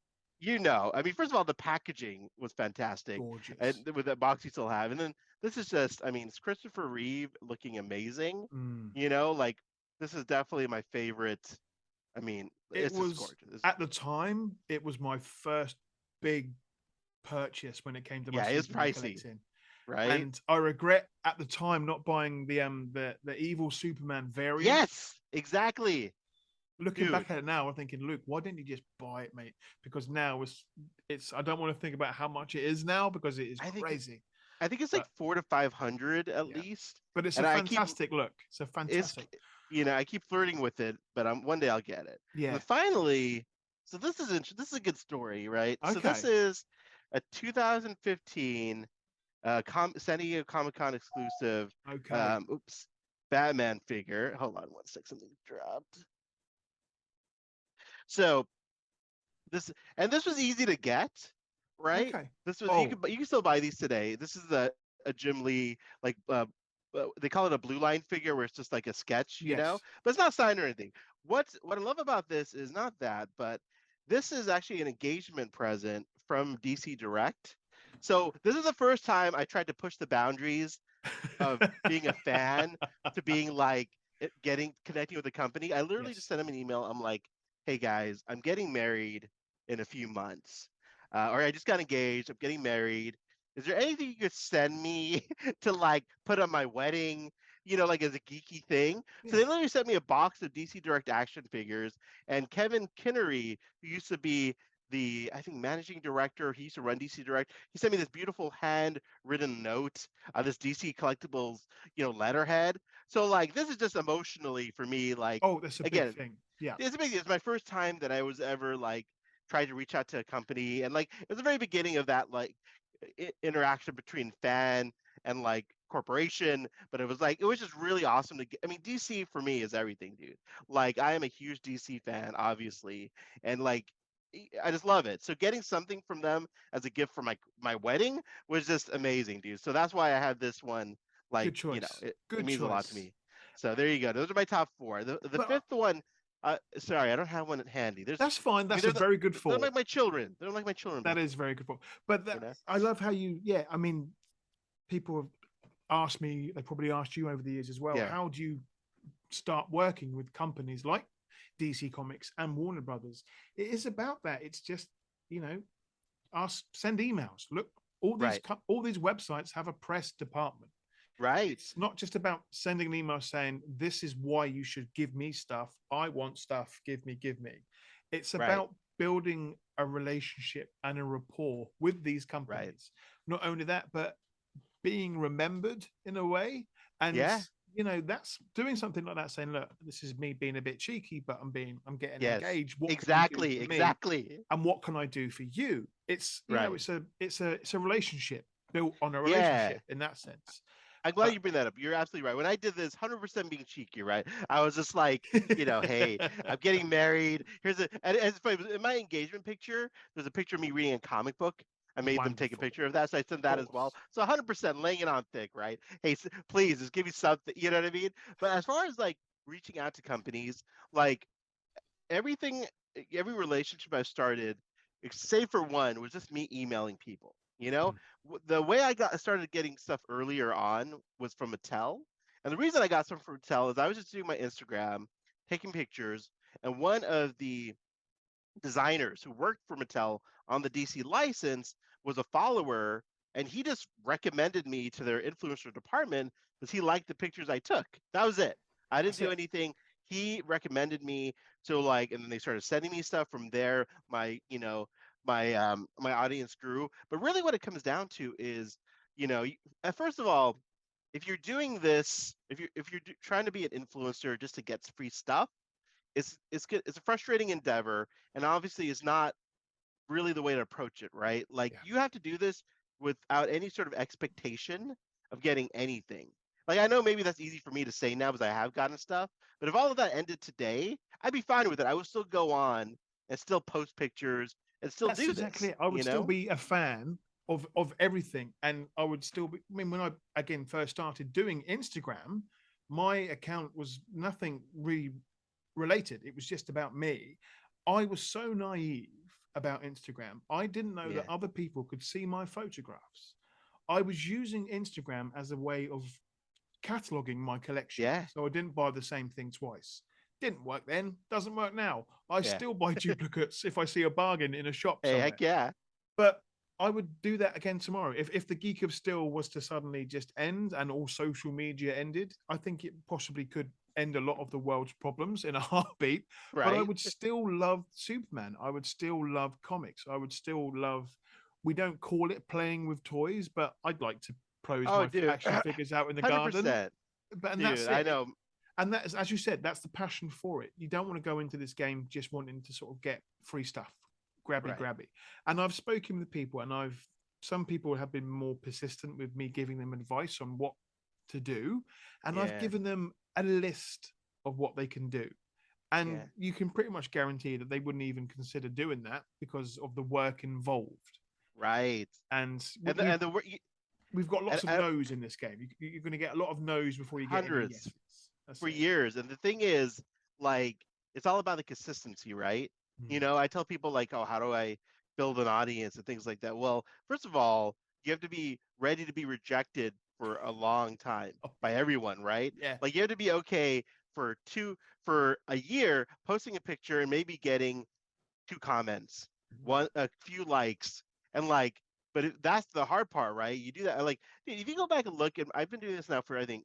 I mean, first of all, the packaging was fantastic, Gorgeous. and with that box you still have, and then this is just, I mean, it's Christopher Reeve looking amazing. Mm. Like this is definitely my favorite. I mean, It it's just was gorgeous. at the time. It was my first big purchase when it came to my Yeah, it's Superman pricey, collecting. right? And I regret at the time not buying the evil Superman variant. Yes, exactly, Looking dude. back at it now, I'm thinking, Luke, why didn't you just buy it, mate? Because now it's I don't want to think about how much it is now because it is I think crazy. I think it's like But 400 to 500 at yeah, least, but it's a and I keep fantastic look. It's a it's fantastic. I keep flirting with it, but one day I'll get it. And Yeah. then finally, so this is a good story, right? So this Okay. is a 2015 San Diego Comic Con exclusive. Okay. Oops, Batman figure. Hold on one sec, something dropped. So this was easy to get, right? Okay. This was Oh, you can still buy these today. This is a Jim Lee like they call it a blue line figure where it's just like a sketch, yes. but it's not signed or anything. What I love about this is not that, but this is actually an engagement present from DC Direct. So this is the first time I tried to push the boundaries of being a fan to being like getting connecting with the company. I literally just Yes. sent him an email. I'm like, hey guys, I'm getting married in a few months, or I just got engaged. I'm getting married. Is there anything you could send me to like put on my wedding? Like as a geeky thing. So Yeah. they literally sent me a box of DC Direct action figures, and Kevin Kinnery, who used to be the I think managing director, he used to run DC Direct. He sent me this beautiful handwritten note, this DC collectibles, letterhead. So like this is just emotionally for me, like Oh, that's a big again, thing. Yeah. it's a big. It's my first time that I was ever like tried to reach out to a company, and like it was the very beginning of that like interaction between fan and like corporation. But it was just really awesome to get. I mean, DC for me is everything, dude. Like I am a huge DC fan, obviously, and like I just love it. So getting something from them as a gift for my wedding was just amazing, dude. So that's why I had this one. Like, Good choice. it Good means a lot to choice. me. So there you go. Those are my top four. The But fifth one, sorry, I don't have one handy. that's fine. I mean, That's a very good they're thought. like my children. They're like my children That back is very good thought. But there. I love how you, yeah, I mean, people have asked me, they probably asked you over the years as well, Yeah. how do you start working with companies like DC Comics and Warner Brothers? It is about that. It's just, you know, send emails. Look, Right. all these websites have a press department. Right. It's not just about sending an email saying this is why you should give me stuff. I want stuff. Give me. It's Right. about building a relationship and a rapport with these Right. companies. Not only that, but being remembered in a way. And Yeah. that's doing something like that, saying, look, this is me being a bit cheeky, but I'm getting Yes. engaged. What can you do Exactly. for me? Exactly. And what can I do for you? It's Right. it's a relationship built on a Yeah. relationship in that sense. I'm glad But you bring that up. You're absolutely right. When I did this, 100% being cheeky, right? I was just like, hey, I'm getting married. And it's funny, in my engagement picture, there's a picture of me reading a comic book. I made them take a wonderful, picture of that, so I sent of that as well. course. So 100% laying it on thick, right? Hey, please just give me something. You know what I mean? But as far as like reaching out to companies, like everything, every relationship I've started, save for one, was just me emailing people. Mm. The way I got started getting stuff earlier on was from Mattel, and the reason I got some from Mattel is I was just doing my Instagram, taking pictures, and one of the designers who worked for Mattel on the DC license was a follower, and he just recommended me to their influencer department because he liked the pictures I took. That was it. I didn't That's do it. anything. He recommended me to like, and then they started sending me stuff from there. My audience grew. But really, what it comes down to is, first of all, if you're doing this, if you're trying to be an influencer just to get free stuff, it's good. It's a frustrating endeavor, and obviously, it's not really the way to approach it, right? Like Yeah. you have to do this without any sort of expectation of getting anything. Like I know maybe that's easy for me to say now because I have gotten stuff, but if all of that ended today, I'd be fine with it. I would still go on and still post pictures and still That's do exactly this, it. I would still be a fan of everything, and I would still be. I mean, when I again first started doing Instagram, my account was nothing really related. It was just about me. I was so naive about Instagram. I didn't know that Yeah. other people could see my photographs. I was using Instagram as a way of cataloging my collection. Yeah. So I didn't buy the same thing twice. Didn't work then, doesn't work now. I Yeah. still buy duplicates if I see a bargain in a shop Hey, somewhere. heck yeah. But I would do that again tomorrow. If the Geek of Still was to suddenly just end and all social media ended, I think it possibly could end a lot of the world's problems in a heartbeat. But I Right. would still love Superman. I would still love comics. I would still love. We don't call it playing with toys, but I'd like to pose Oh, my dude. action figures out in the garden. 100%. But and Dude, that's I it. know. And that is, as you said, that's the passion for it. You don't want to go into this game just wanting to sort of get free stuff, grabby, Right. grabby. And I've spoken with people and I've some people have been more persistent with me giving them advice on what to do, and I've Yeah. given them a list of what they can do. And Yeah. you can pretty much guarantee that they wouldn't even consider doing that because of the work involved. Right. And And we've the we've got lots of and no's in this game. You're going to get a lot of no's before you get any hundreds yeses. That's for it. years. And the thing is, like, it's all about the consistency, right? Mm. I tell people like, oh, how do I build an audience and things like that? Well, first of all, you have to be ready to be rejected for a long time Oh, by everyone, right? yeah. Like you have to be okay for a year posting a picture and maybe getting two comments, a few likes, and like, but that's the hard part, right? You do that, like, dude, if you go back and look, and I've been doing this now for I think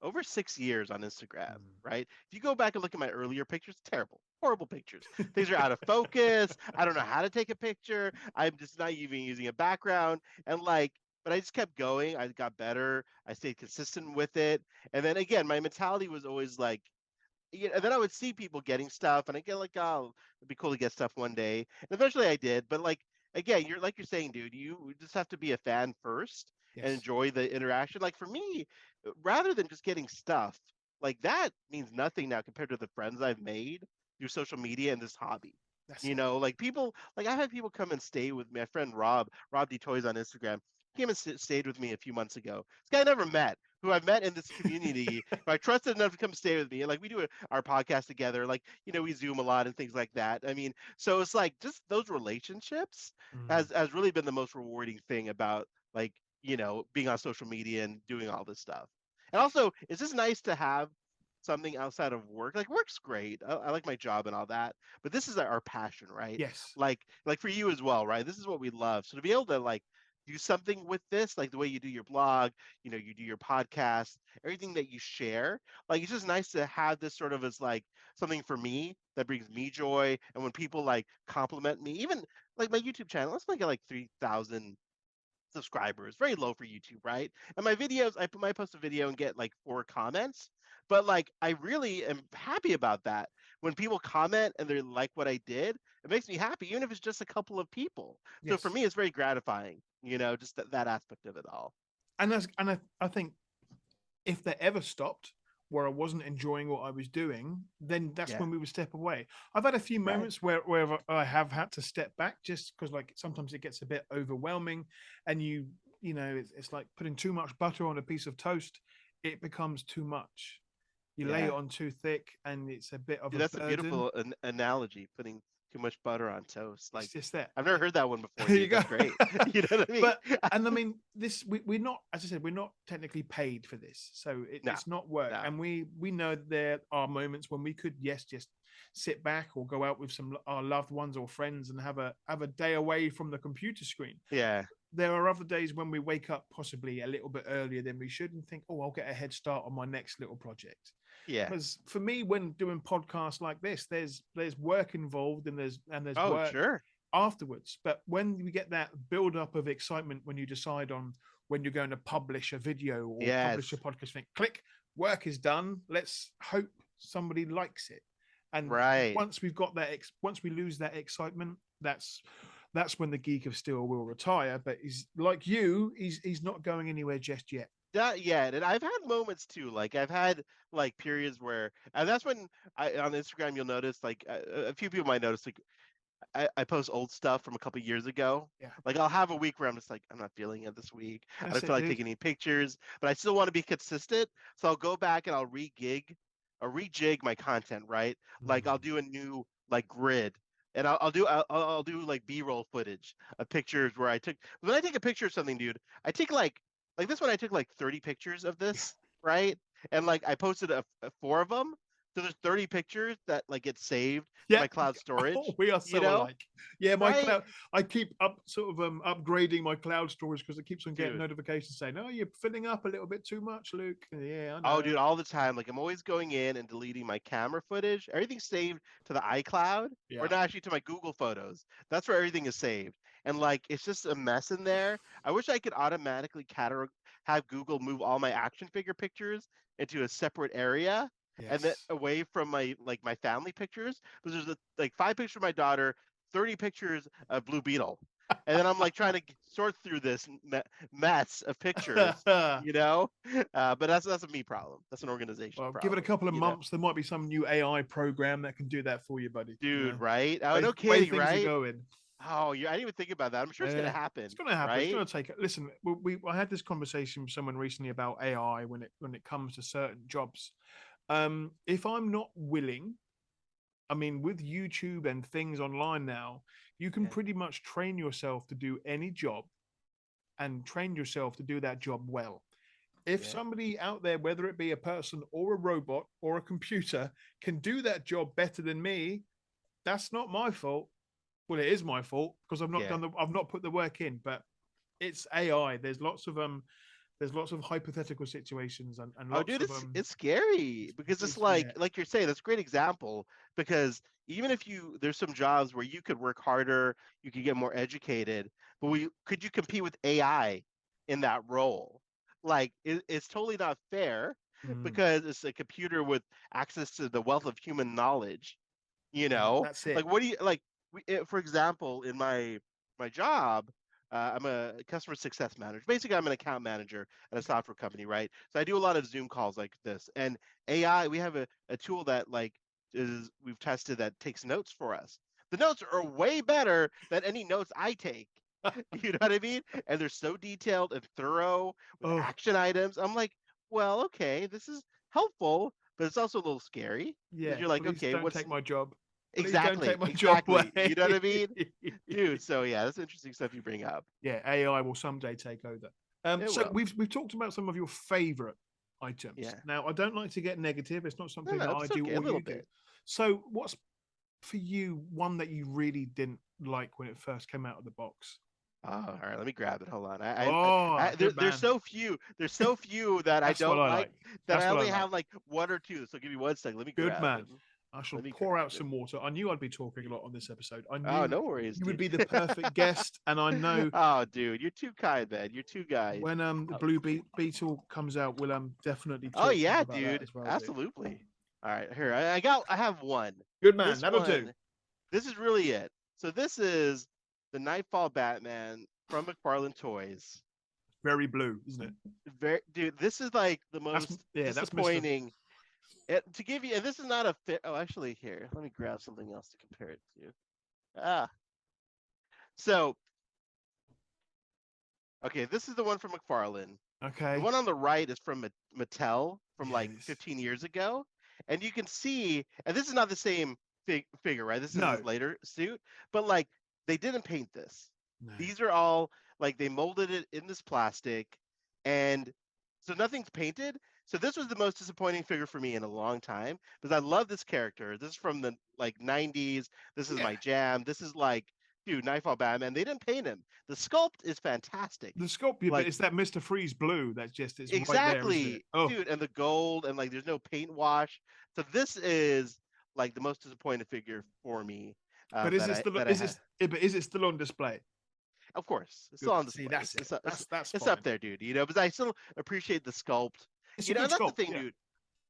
over 6 years on Instagram, right? If you go back and look at my earlier pictures, terrible, horrible pictures. Things are out of focus. I don't know how to take a picture. I'm just not even using a background. And like, but I just kept going. I got better. I stayed consistent with it. And then again, my mentality was always like, and then I would see people getting stuff, and I get like, oh, it'd be cool to get stuff one day. And eventually I did, but like again, you're saying, dude, you just have to be a fan first and Yes. enjoy the interaction. Like for me, rather than just getting stuff, like that means nothing now compared to the friends I've made through social media and this hobby. That's it. Like people, like I've had people come and stay with me. My friend Rob D Toys on Instagram, came and stayed with me a few months ago. This guy I never met, who I've met in this community, who I trusted enough to come stay with me. And like we do our podcast together, like, we Zoom a lot and things like that. I mean, so it's like just those relationships Mm. has really been the most rewarding thing about like, being on social media and doing all this stuff. And also, it's just nice to have something outside of work. Like work's great. I like my job and all that, but this is our passion, right? Yes. Like for you as well, right? This is what we love. So to be able to like do something with this, like the way you do your blog, you do your podcast, everything that you share, like it's just nice to have this sort of as like something for me that brings me joy. And when people like compliment me, even like my YouTube channel, let's make it like 3,000 subscribers, very low for YouTube, right? And my videos, might post a video and get like 4 comments, but like I really am happy about that. When people comment and they like what I did, it makes me happy, even if it's just a couple of people. So for Yes. me, it's very gratifying, just that aspect of it all. I think if they ever stopped where I wasn't enjoying what I was doing, then that's Yeah, when we would step away. I've had a few right. moments where I have had to step back just because like sometimes it gets a bit overwhelming and it's like putting too much butter on a piece of toast. It becomes too much. You lay it Yeah. on too thick and it's a bit of a That's a burden. beautiful analogy, putting too much butter on toast. It's Like, just that. I've never heard that one before, There you dude. go. That's great. You know what I mean? But and I mean this we're not, as I said, we're not technically paid for this, so No, it's not work. no. And we know there are moments when we could, yes, just sit back or go out with some our loved ones or friends and have a day away from the computer screen. Yeah, There are other days when we wake up possibly a little bit earlier than we should and think, oh, I'll get a head start on my next little project. yeah. Because for me, when doing podcasts like this, there's work involved and there's Oh, work sure. afterwards. But when we get that build up of excitement when you decide on when you're going to publish a video or publish a Yes. podcast, think, click, work is done. Let's hope somebody likes it. And Right. once we've got that, once we lose that excitement, that's when the geek of steel will retire. But he's like you, he's not going anywhere just yet. Not yet. And I've had moments too. Like I've had like periods where, and that's when on Instagram you'll notice like a few people might notice like I post old stuff from a couple years ago. Yeah, Like I'll have a week where I'm just like, I'm not feeling it this week. I that's don't it, feel like dude. taking any pictures, but I still want to be consistent. So I'll go back and I'll rejig my content, right? Like I'll Mm. do a new like grid. And I'll do like B-roll footage of pictures where I took when I take a picture of something, dude, I take like this one I took like 30 pictures of Yeah. this, right? And like I posted 4 of them. So there's 30 pictures that like get saved to Yeah. my cloud Oh, storage, we are you so know? alike. Yeah, my Right? cloud. I keep up sort of upgrading my cloud storage because it keeps on getting Dude. notifications saying, "Oh, you're filling up a little bit too much, Luke." Yeah, I Oh, know. dude, all the time. Like I'm always going in and deleting my camera footage. Everything's saved to the iCloud or Yeah. not actually to my Google Photos. That's where everything is saved. And like it's just a mess in there. I wish I could automatically have Google move all my action figure pictures into a separate area and then Yes. away from my family pictures. Because there's like 5 pictures of my daughter, 30 pictures of Blue Beetle. and then I'm like trying to sort through this mess of pictures, you know. But that's a me problem. That's an organization Well, give it a problem, couple of you know. months. There might be some new AI program that can do that for you, buddy. You Dude, know, right? Oh, way, no way kidding, things are right? going. Oh, I didn't even think about that. I'm sure it's gonna It's happen, going to happen. It's right? going to take. Listen, I had this conversation with someone recently about AI when it comes to certain jobs. If I'm not willing, I mean, with YouTube and things online now, you can Yeah, pretty much train yourself to do any job and train yourself to do that job well. If yeah, somebody out there, whether it be a person or a robot or a computer, can do that job better than me, that's not my fault. Well, it is my fault because yeah. I've not put the work in. But it's AI. There's lots of hypothetical situations and Oh, lots dude, of it's scary because it's it's yeah. like you're saying, that's a great example because even if there's some jobs where you could work harder, you could get more educated, but could you compete with AI in that role? Like it's totally not fair Mm, because it's a computer with access to the wealth of human knowledge, you know. that's it. Like what do you like for example, in my job, I'm a customer success manager. Basically, I'm an account manager at a Okay. software company, right? So I do a lot of Zoom calls like this. And AI, we have a tool that like is we've tested that takes notes for us. The notes are way better than any notes I take. You know what I mean? And they're so detailed and thorough with Oh action items. I'm like, well, okay, this is helpful, but it's also a little scary because yeah. you're like, Please okay, don't what's take my job. Please don't take exactly, my job exactly. You know what I away. mean? Dude, so yeah, that's interesting stuff you bring up. Yeah, AI will someday take over. It So will. we've talked about some of your favorite items. Yeah. Now, I don't like to get negative. It's not No, something no, that I it's do okay. A or little you do. bit. So, what's for you one that you really didn't like when it first came out of the box? Oh, all right. Let me grab it. Hold on. Oh, good There's man. so few. There's so few that I That's what don't I like like. that That's I what I only like. have like one or two. So give me one second. Let me Good grab man. them. I shall Let me pour out grab some them. water. I knew I'd be talking a lot on this episode. I Oh, knew no worries, you would dude. be the perfect guest, and I know Oh, dude, you're too kind, man. You're too kind. when the Oh, beetle comes out, we'll definitely oh talk more yeah, about that dude. as well, dude. Absolutely. All right, here. I have one. Good man. This That'll do. one. This is really it. So this is the Nightfall Batman from McFarlane Toys. Very blue, isn't it? Very, dude, this is like the That's most yeah. That's Mister. disappointing. To give you, and this is not a fit. Oh, actually, here, let me grab something else to compare it to. Ah, so okay, this is the one from McFarlane. The Okay. one on the right is from Mattel from Yeah. like 15 years ago, and you can see, and this is not the same figure, right? This is his No. later suit, but like they didn't paint this. No. These are all like they molded it in this plastic, and so nothing's painted. So this was the most disappointing figure for me in a long time because I love this character. This is from the like 90s. This is Yeah. my jam. This is like, dude, Nightfall Batman. They didn't paint him. The sculpt is fantastic. The sculpture, but Like it's that Mister Freeze blue. That's just it's right there, isn't it? exactly, Oh, dude, and the gold and like there's no paint wash. So this is like the most disappointed figure for me but is it still that I is had. it but is it still on display? Of course, it's still Good. on See, display. that's it. That's It's up fine. there, dude. You know, but I still appreciate the sculpt. It's a You know, good and that's the sculpt. thing, Yeah. dude.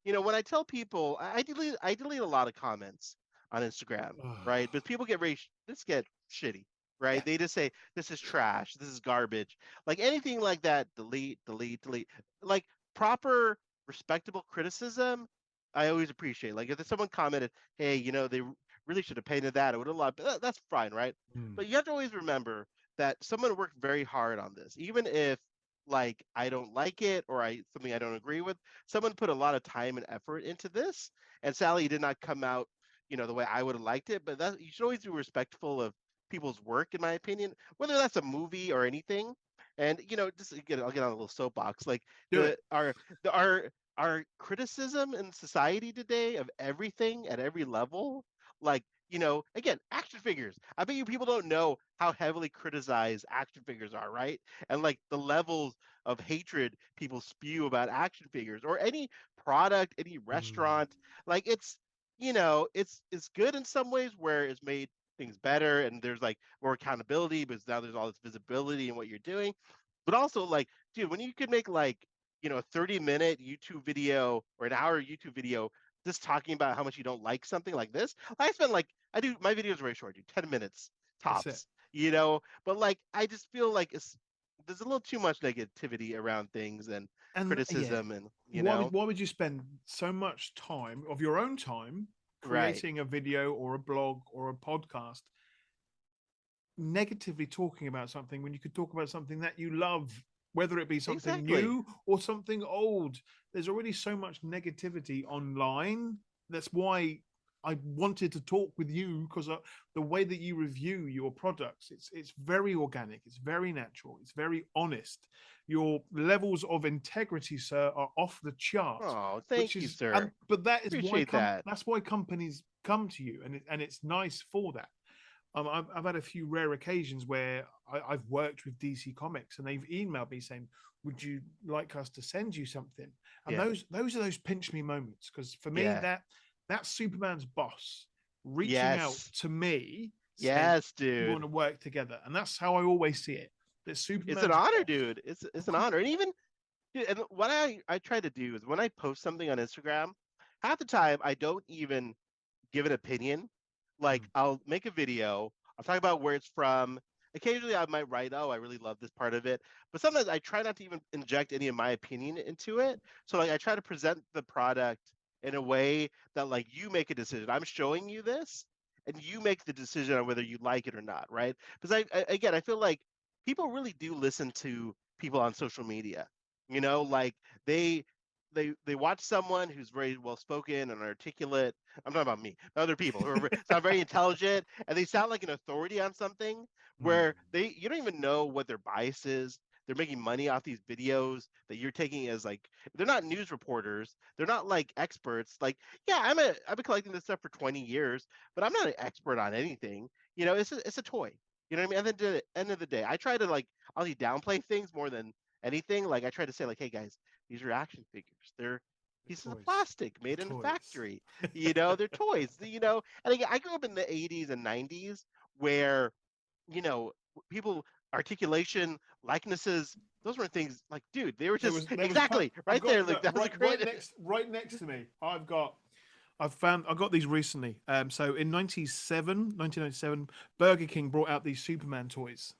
You know, when I tell people, I delete a lot of comments on Instagram, right? But people get this get shitty, Yeah. right? They just say this is trash, this is garbage, like anything like that. Delete, delete, delete. Like proper, respectable criticism, I always appreciate. Like if someone commented, "Hey, you know, they really should have painted that," it would have loved. That's fine, right? Mm. But you have to always remember that someone worked very hard on this, even if like I don't like it or I something I don't agree with. Someone put a lot of time and effort into this, and Sally did not come out, you know, the way I would have liked it. But that you should always be respectful of people's work, in my opinion, whether that's a movie or anything. And you know, just again, I'll get on a little soapbox. Like Do it. the our criticism in society today of everything at every level, like you know, again, action figures. I bet you people don't know how heavily criticized action figures are, right? And like the levels of hatred people spew about action figures or any product, any Mm. restaurant. Like it's, you know, it's good in some ways where it's made things better and there's like more accountability because now there's all this visibility in what you're doing. But also like, dude, when you could make like, you know, a 30-minute YouTube video or an hour YouTube video just talking about how much you don't like something like this. I spend like I do my videos are very short, dude, 10 minutes That's it. tops. But like, I just feel like there's a little too much negativity around things and And yeah, criticism, and why would you spend so much time of your own time right, creating a video or a blog or a podcast negatively talking about something when you could talk about something that you love, whether it be something exactly. new or something old? There's already so much negativity online. That's why I wanted to talk with you, because the way that you review your products, it's very organic, it's very natural, it's very honest. Your levels of integrity, sir, are off the chart. Oh, Which thank you, is, sir. and but that is why Appreciate that. that's why companies come to you, and it's nice for that. I've had a few rare occasions where I've worked with DC Comics and they've emailed me saying, "Would you like us to send you something?" And Yeah, those are those pinch me moments, because for me yeah, that's Superman's boss reaching out yes, to me saying, yes, "We want dude. to work together," and that's how I always see it. That It's an Superman's honor, boss, dude. of It's an honor, course, and even dude, and what I try to do is when I post something on Instagram, half the time I don't even give an opinion. Like, mm, I'll make a video, I'll talk about where it's from. Occasionally I might write, oh, I really love this part of it. But sometimes I try not to even inject any of my opinion into it. So like, I try to present the product in a way that like you make a decision. I'm showing you this and you make the decision on whether you like it or not, right? Because again, I feel like people really do listen to people on social media. Like they they watch someone who's very well spoken and articulate. I'm talking about me, other people who sound very intelligent and they sound like an authority on something mm, where they you don't even know what their bias is. They're making money off these videos that you're taking as like they're not news reporters. They're not like experts. Like, yeah, I've been collecting this stuff for 20 years, but I'm not an expert on anything. It's a toy. You know what I mean? And then at the end of the day, I try to like I'll downplay things more than anything. Like I try to say like, hey guys, these are action figures. They're pieces they're of toys, plastic made they're in a toys. factory. They're toys. And again, I grew up in the 80s and 90s where, you know, people articulation, likenesses, those were things like, dude, they were just There was exactly I've right got there. Like that was a great. right next to me. I got these recently. So in 1997, Burger King brought out these Superman toys.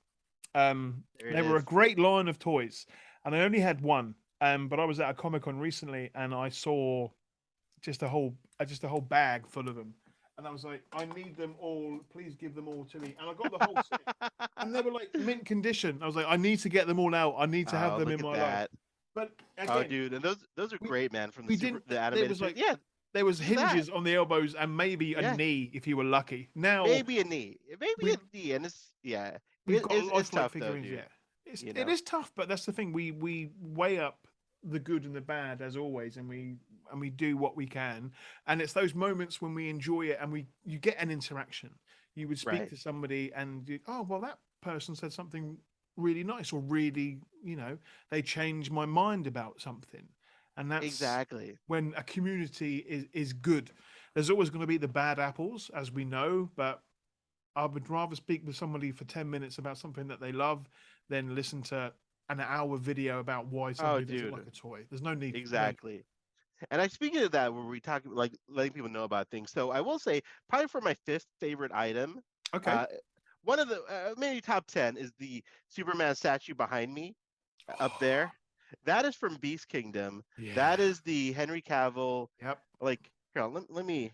There it They were a is. great line of toys, and I only had one. But I was at a Comic Con recently, and I saw just a whole bag full of them, and I was like, I need them all. Please give them all to me. And I got the whole set, and they were like mint condition. I was like, I need to get them all out. I need to have Oh, them look in at my life. that. But Oh, again, dude, and those are we great, man. From we didn't. the There animated was series. like Yeah, there was look at that. hinges on the elbows and maybe a Yeah, knee if you were lucky. Now maybe a knee, maybe we a knee, and we've got it's lifelike tough though, figurines. Yeah, dude. You it know, is tough, but that's the thing. We weigh up the good and the bad as always, and we do what we can. And it's those moments when we enjoy it and we you get an interaction. You would speak right? to somebody and oh well, that person said something really nice, or really they changed my mind about something, and that's Exactly. when a community is good. There's always going to be the bad apples, as we know, but I would rather speak with somebody for 10 minutes about something that they love than listen to an hour video about why Oh, somebody doesn't like dude, a toy. There's no need. I don't. exactly. And I speaking of that, where we talk like letting people know about things. So I will say, probably for my fifth favorite item, Okay. uh, one of the maybe top 10 is the Superman statue behind me up there. That is from Beast Kingdom. That Yeah. is the Henry Cavill. Yep. Like, here, let me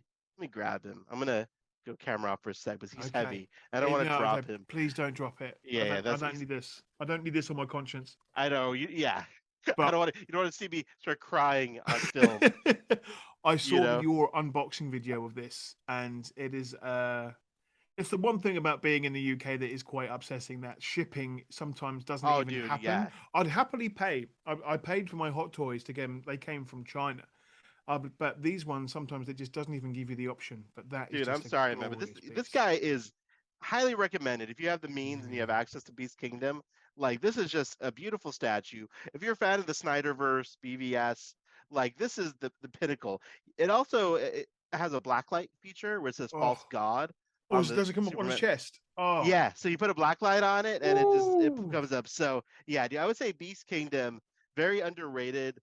grab him. I'm gonna go camera off for a sec, because he's Okay. heavy. I don't want to No, drop him. please don't drop it. Yeah, yeah, I that's don't he's. need this. I don't need this on my conscience. I know. Yeah. I But don't want to. You don't want to see me start crying on film. I You saw know. your unboxing video of this, and it's the one thing about being in the UK that is quite upsetting, that shipping sometimes doesn't Oh, even dude. happen. Yeah. I'd happily pay. I paid for my hot toys to get them. They came from China. But these ones sometimes it just doesn't even give you the option. But that is Dude, I'm just a sorry, man, but glorious this piece. guy is highly recommended if you have the means and you have Yeah. access to Beast Kingdom. Like, this is just a beautiful statue. If you're a fan of the Snyderverse, BVS, like this is the pinnacle. It also it has a blacklight feature where it says Oh, "False God" or on the does it come up on his Superman. chest? Oh, Yeah, so you put a black light on it and it ooh, comes up. So yeah, dude, I would say Beast Kingdom, very underrated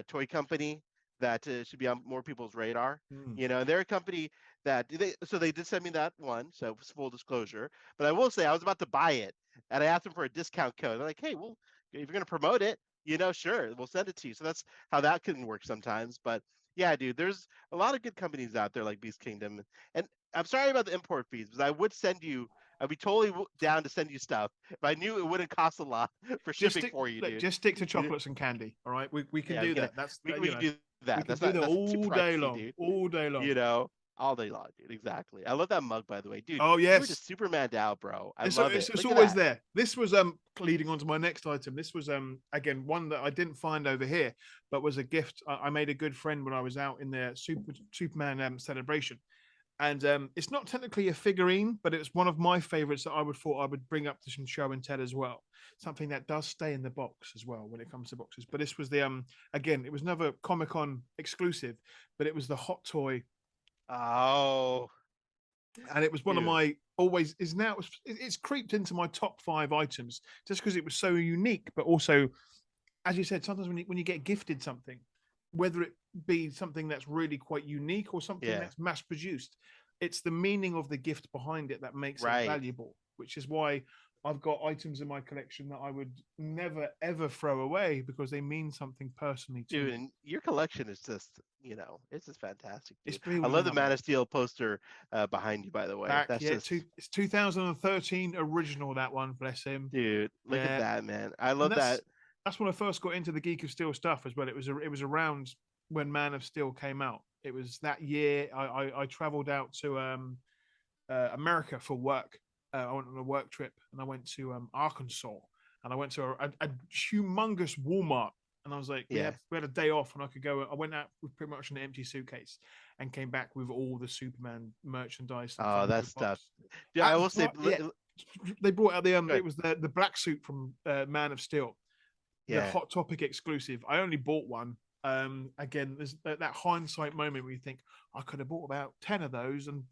toy company. that should be on more people's radar. Mm. You know, and they're a company that they did send me that one, so full disclosure. But I will say I was about to buy it, and I asked them for a discount code. They're like, "Hey, well, if you're gonna promote it, sure, we'll send it to you." So that's how that can work sometimes. But yeah, dude, there's a lot of good companies out there like Beast Kingdom, and I'm sorry about the import fees, because I would send you. I'd be totally down to send you stuff if I knew it wouldn't cost a lot for Just shipping stick, for you, look, dude. just stick to You- chocolates and candy. All right, we can Yeah, do that. That's we can do we that. can That's do not that too all day pricey, long, dude. all day long. You know, all day long, dude. Exactly. I love that mug, by the way, dude. Oh You were yes, just Superman out, bro. I it's love it. it's Look at always that. there. This was leading on to my next item. This was again one that I didn't find over here, but was a gift I made a good friend when I was out in the Superman celebration. And it's not technically a figurine, but it's one of my favorites that I would bring up to some show and tell as well. Something that does stay in the box as well when it comes to boxes. But this was the again, it was another Comic Con exclusive, but it was the Hot Toy, Oh, and it was one of dude. my always is now it's creeped into my top 5 items just because it was so unique, but also as you said, sometimes when you get gifted something, whether it be something that's really quite unique or something Yeah. that's mass produced, it's the meaning of the gift behind it that makes it Right. valuable, which is why I've got items in my collection that I would never ever throw away because they mean something personally to Dude, me. and your collection is just, it's just fantastic, It's dude. believe I it or love the not, Man man. of Steel poster behind you, by the way. Back, That's yeah, just, it's 2013 original, that one, bless him. dude, look at Yeah, that, man. I and love that. that's when I first got into the Geek of Steel stuff as well. It was around when Man of Steel came out. It was that year I traveled out to America for work. I went on a work trip and I went to Arkansas and I went to a humongous Walmart and I was like, Yeah. we had a day off and I could go. I went out with pretty much an empty suitcase and came back with all the Superman merchandise and Oh, that Funko stuff. Pops. Dude, I At the will say, time, yeah, they brought out the go it ahead. was the black suit from Man of Steel, the Yeah. Hot Topic exclusive. I only bought one. Again, there's that hindsight moment where you think I could have bought about 10 of those and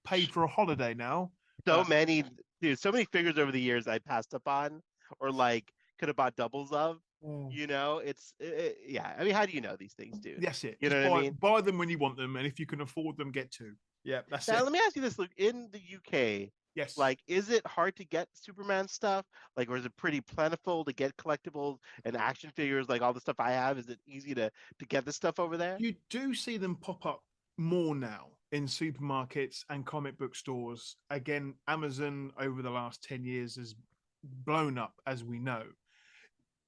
paid for a holiday now. So But many, dude, so many figures over the years I passed up on, or like could have bought doubles of. mm, Yeah. I mean, how do you know these things, dude? that's it. You know Just what I mean? buy them when you want them, and if you can afford them, get two. Yeah, that's Now, it. let me ask you this, Luke. In the UK, Yes. like, is it hard to get Superman stuff? Like, or is it pretty plentiful to get collectibles and action figures, like all the stuff I have? Is it easy to get this stuff over there? You do see them pop up more now in supermarkets and comic book stores. Again, Amazon over the last 10 years has blown up, as we know.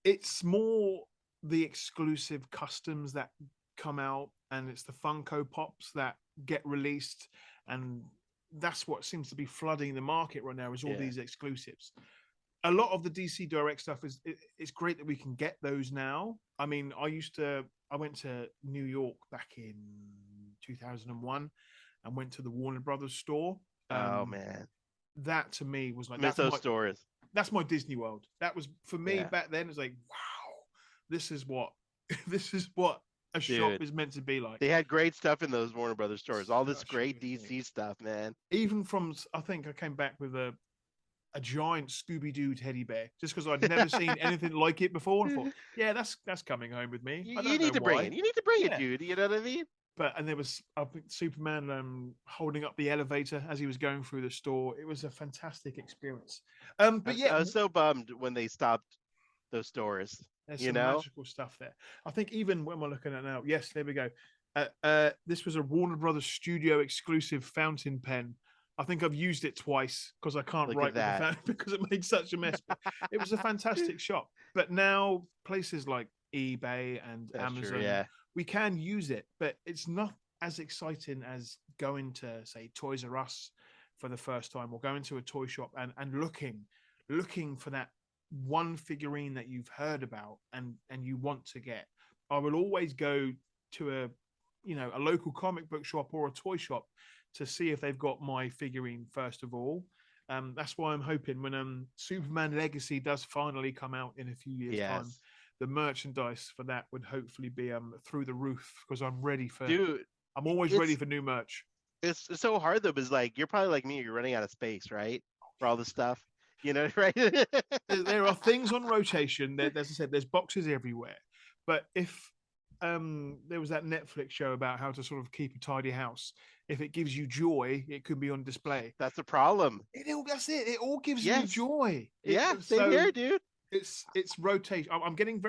It's more the exclusive customs that come out, and it's the Funko Pops that get released, and that's what seems to be flooding the market right now is all Yeah. these exclusives. A lot of the DC Direct stuff it's great that we can get those now. I mean, I went to New York back in 2001 and went to the Warner Brothers store. Oh Um, man, that to me was like miss those stores. that's my Disney World. That was for me Yeah, back then. It was like, wow, this is what this is what a shop dude. is meant to be like. They had great stuff in those Warner Brothers stores. All this Such a great good thing. DC stuff, man. Even from I think I came back with a giant Scooby Doo teddy bear just because I'd never seen anything like it before and thought, yeah, that's coming home with me. I You don't know need to bring why. it. You need to bring it, Yeah, dude. You know what I mean? but and there was I think Superman holding up the elevator as he was going through the store. It was a fantastic experience. But yeah, I was so bummed when they stopped those stores. there's You some know? magical stuff there. I think even when we're looking at now, yes, there we go. This was a Warner Brothers Studio exclusive fountain pen. I think I've used it twice because I can't Look at write with the that. fountain because it made such a mess. But it was a fantastic shop. But now places like eBay and That's true. Amazon, Yeah. we can use it, but it's not as exciting as going to say Toys R Us for the first time or going to a toy shop and looking for that one figurine that you've heard about and you want to get. I will always go to a local comic book shop or a toy shop to see if they've got my figurine first of all. That's why I'm hoping when Superman Legacy does finally come out in a few years' time, Yes. the merchandise for that would hopefully be through the roof because I'm ready for. Dude, I'm always ready it's for new merch. it's so hard though, because like you're probably like me, you're running out of space, right? For all this stuff. Right? There are things on rotation. As I said, there's boxes everywhere. But if there was that Netflix show about how to sort of keep a tidy house. If it gives you joy, it could be on display. That's the problem. That's it. It all gives me Yes. joy. Yeah. Same So here, dude. it's rotation. I'm getting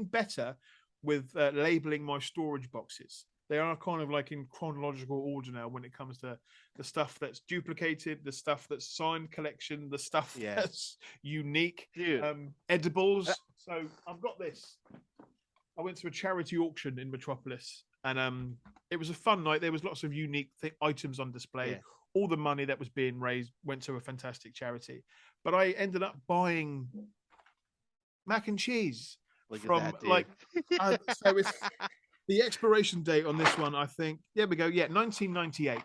better with labeling my storage boxes. They are kind of like in chronological order now when it comes to the stuff that's duplicated, the stuff that's signed collection, the stuff Yeah. that's unique, Dude. edibles. So I've got this. I went to a charity auction in Metropolis, and it was a fun night. There was lots of unique items on display. Yeah. All the money that was being raised went to a fantastic charity. But I ended up buying mac and cheese Look at from that, dude. so it's the expiration date on this one. I think there we go. Yeah, 1998.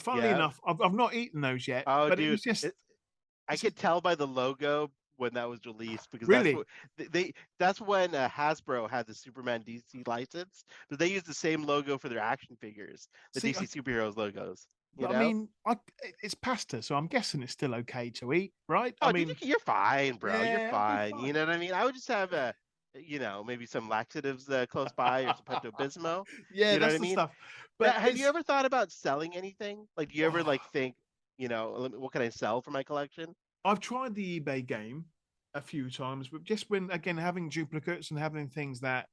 Funnily Yeah. enough, I've not eaten those yet, Oh, but it dude. was just I could tell by the logo when that was released because that's really what that's when Hasbro had the Superman DC license, but they used the same logo for their action figures, the see. DC superheroes logos. You But I know? mean, it's pasta, so I'm guessing it's still okay to eat, right? I Oh, dude, mean, you're fine, bro. You're yeah, I'll be fine. You fine. know what I mean? I would just have maybe some laxatives close by or some Pepto Bismol. Yeah, You know what that's I the mean? stuff. Now, But have you it's ever thought about selling anything? Like, do you ever oh, like think, what can I sell for my collection? I've tried the eBay game a few times, but just when again having duplicates and having things that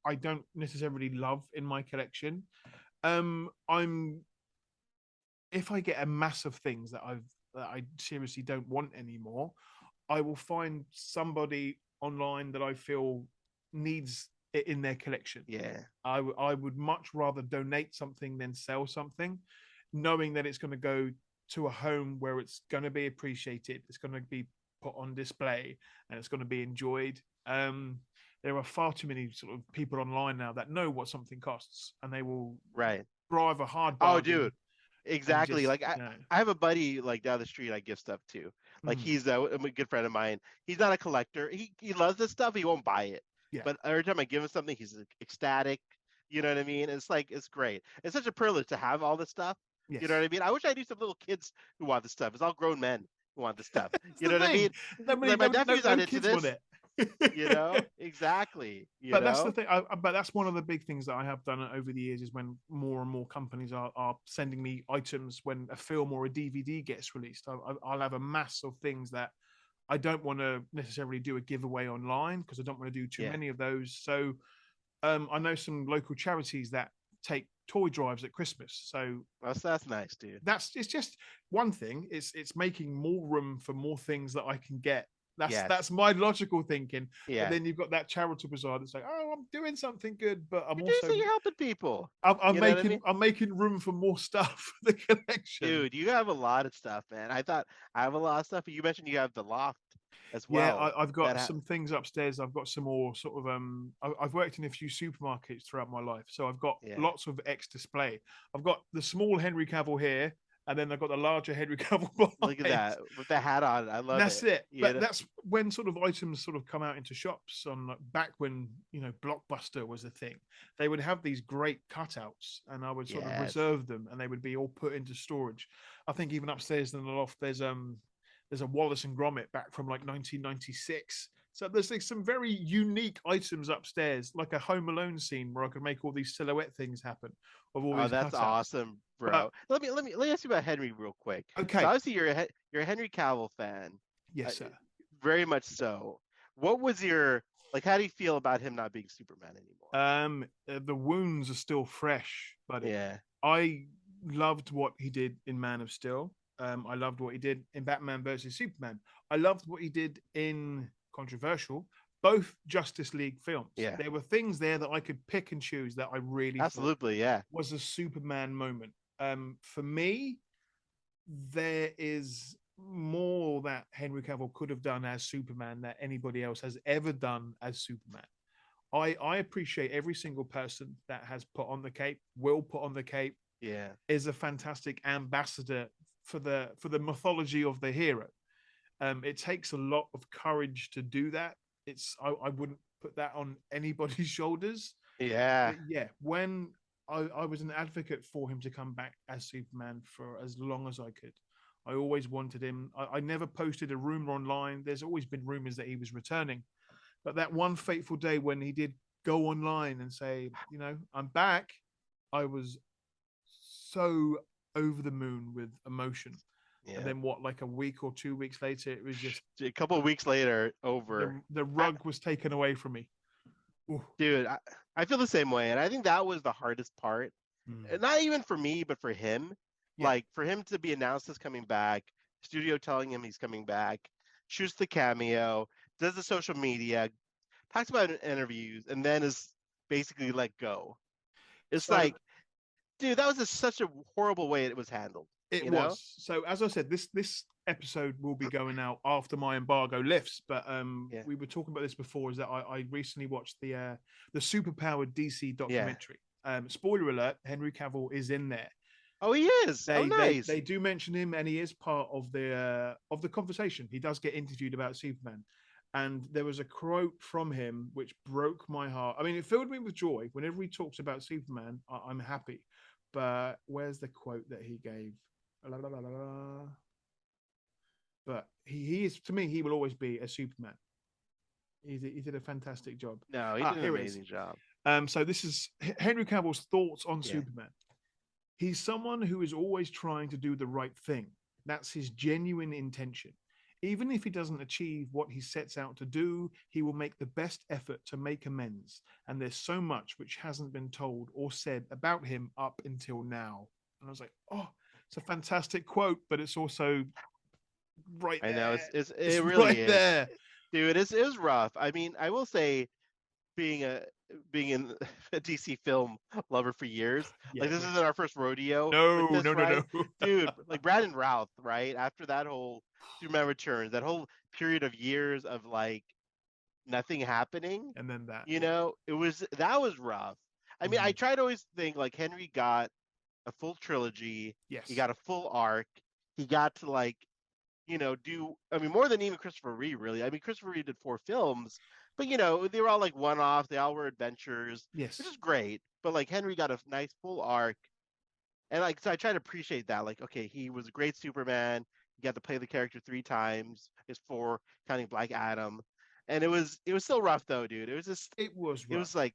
I don't necessarily love in my collection. I'm if I get a mass of things that I seriously don't want anymore, I will find somebody online that I feel needs it in their collection. Yeah. I would much rather donate something than sell something, knowing that it's going to go to a home where it's going to be appreciated, it's going to be put on display, and it's going to be enjoyed. There are far too many sort of people online now that know what something costs, and they will Right. drive a hard Oh, bargain dude. and Exactly. just Like I have a buddy like down the street I give stuff to. Like mm, he's a good friend of mine. He's not a collector. He loves this stuff. He won't buy it. yeah, But every time I give him something, he's ecstatic. You know what I mean? It's like it's great. It's such a privilege to have all this stuff. You know what yes. I mean? I wish I knew some little kids who want this stuff. It's all grown men who want this stuff. That's You the know what I thing. mean? Like my nephew's not No into kids want this. it. Exactly. But that's the thing. But that's one of the big things that I have done over the years is when more and more companies are sending me items when a film or a DVD gets released. I'll have a mass of things that I don't want to necessarily do a giveaway online because I don't want to do too Yeah. many of those. So I know some local charities that take toy drives at Christmas. So That's nice, dude. it's just one thing. It's making more room for more things that I can get. That's Yes. my logical thinking. But Yeah. then you've got that charitable side. It's like, oh, I'm doing something good, but I'm You're doing also so you're helping people. I'm You know what I mean? I'm making room for more stuff for the collection. Dude, you have a lot of stuff, man. I thought I have a lot of stuff, but you mentioned you have the loft as Yeah, well. I've That got some things upstairs. I've got some more sort of I've worked in a few supermarkets throughout my life, so I've got yeah. lots of X display. I've got the small Henry Cavill here, and then I've got the larger Henry Cavill Look at behind. that with the hat on. I love That's it. it. You But know? that's when sort of items sort of come out into shops on like, back when Blockbuster was a thing. They would have these great cutouts, and I would sort of Yes. reserve them, and they would be all put into storage. I think even upstairs in the loft, there's a Wallace and Gromit back from like 1996. So there's like some very unique items upstairs, like a Home Alone scene where I could make all these silhouette things happen of all Oh, these that's cutouts. awesome, But bro. Let me ask you about Henry real quick. So okay, obviously you're a Henry Cavill fan, uh, yes, sir. very much so. What was your like? How do you feel about him not being Superman anymore? The wounds are still fresh, buddy. Yeah. I loved what he did in Man of Steel. I loved what he did in Batman versus Superman. I loved what he did in controversial, both Justice League films. Yeah. There were things there that I could pick and choose that I really thought Absolutely. Yeah. was a Superman moment. For me, there is more that Henry Cavill could have done as Superman that anybody else has ever done as Superman. I appreciate every single person that has put on the cape, will put on the cape, Yeah. is a fantastic ambassador for the mythology of the hero. It takes a lot of courage to do that. I wouldn't put that on anybody's shoulders. Yeah. But yeah, when I was an advocate for him to come back as Superman for as long as I could. I always wanted him. I never posted a rumor online. There's always been rumors that he was returning. But that one fateful day when he did go online and say, you know, I'm back, I was so over the moon with emotion. And Yeah. then what, like a week or 2 weeks later, it was just A couple of weeks later, over. the rug was taken away from me. Ooh. Dude, I feel the same way, and I think that was the hardest part. Mm. Not even for me, but for him. Yeah. Like for him to be announced as coming back, studio telling him he's coming back, shoots the cameo, does the social media, talks about it in interviews, and then is basically let go. It's So like, dude, that was just such a horrible way it was handled. it You know? was. So as I said, this episode will be going out after my embargo lifts. But Yeah. we were talking about this before. Is that I recently watched the superpowered DC Yeah. documentary. Spoiler alert: Henry Cavill is in there. Oh, he is. Oh, They nice. do mention him, and he is part of the conversation. He does get interviewed about Superman, and there was a quote from him which broke my heart. I mean, it filled me with joy whenever he talks about Superman. I'm happy, but where's the quote that he gave? La, la, la, la, la. But he is, to me, he will always be a Superman. He did a fantastic job. No, he did an Here it is. amazing job. So this is Henry Cavill's thoughts on Yeah. Superman. He's someone who is always trying to do the right thing. That's his genuine intention. Even if he doesn't achieve what he sets out to do, he will make the best effort to make amends. And there's so much which hasn't been told or said about him up until now. And I was like, oh, it's a fantastic quote, but it's also right I know there. it It's really right is. there. Dude, it is rough. I mean, I will say being a being in a DC film lover for years, Yeah. like this isn't our first rodeo with No, this, no, no, right? no. Dude, like Brandon Routh, right? After that whole Superman Returns, that whole period of years of like nothing happening, And then that, you yeah. know, that was rough. I mean, I Mhm. try to always think like Henry got a full trilogy, he Yes. got a full arc, he got to like do I mean more than even Christopher Reeve really. I mean Christopher Reeve did 4 films, but they were all like one-off, they all were adventures, which Yes. is great. But like Henry got a nice full arc, and like so I try to appreciate that. Like, okay, he was a great Superman. He got to play the character 3 times. It's 4 counting Black Adam. And it was still rough though, dude. It was just It was it was rough. like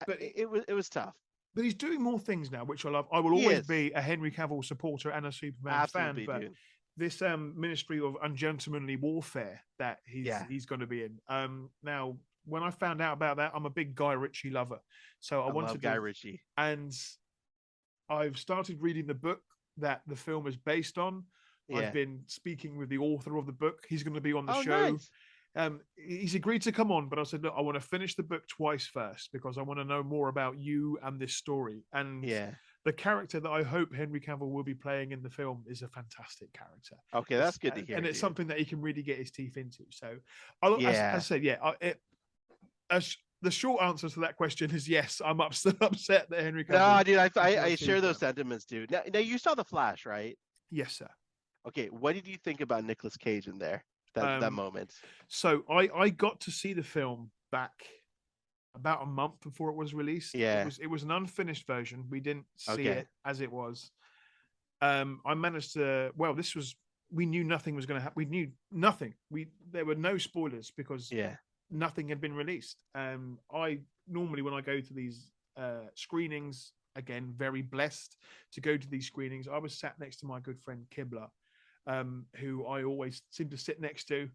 But it was tough. but he's doing more things now, which I love. I will He always is. be a Henry Cavill supporter and a Superman fan, Absolutely, but dude. this Ministry of Ungentlemanly Warfare that Yeah. he's going to be in. Now, when I found out about that, I'm a big Guy Ritchie lover, so I I love wanted Guy to, Ritchie. and I've started reading the book that the film is based on. I've Yeah. been speaking with the author of the book. He's going to be on the Oh, show. nice. He's agreed to come on, but I said, look, I want to finish the book twice first because I want to know more about you and this story. And Yeah. the character that I hope Henry Cavill will be playing in the film is a fantastic character. Okay, that's good to hear, And it's dude. something that he can really get his teeth into. So, as I Yeah. said, yeah, the short answer to that question is yes. I'm upset that Henry Cavill No, dude, is I not share those Superman. sentiments, dude. Now you saw The Flash, right? Yes, sir. Okay, what did you think about Nicolas Cage in there? That Um, moment. so I got to see the film back about a month before it was released. Yeah. It was an unfinished version. We didn't see Okay. it as it was. I managed to. Well, this was. We knew nothing was going to happen. We knew nothing. There were no spoilers because Yeah. nothing had been released. I normally when I go to these screenings, again, very blessed to go to these screenings. I was sat next to my good friend Kibler, who I always seem to sit next to.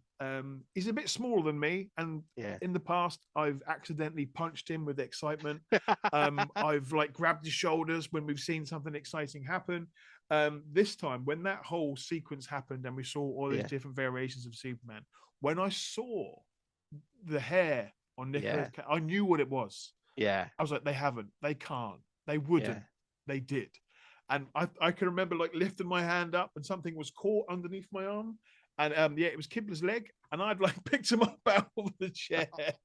He's a bit smaller than me, and Yeah. in the past, I've accidentally punched him with excitement. I've like grabbed his shoulders when we've seen something exciting happen. This time, when that whole sequence happened and we saw all these Yeah. different variations of Superman, when I saw the hair on Nicholas, Yeah. I knew what it was. Yeah. I was like, they haven't, they can't, they Yeah. wouldn't, they did. And I can remember like lifting my hand up and something was caught underneath my arm. And yeah, it was Kibler's leg, and I'd like picked him up out of the chair. It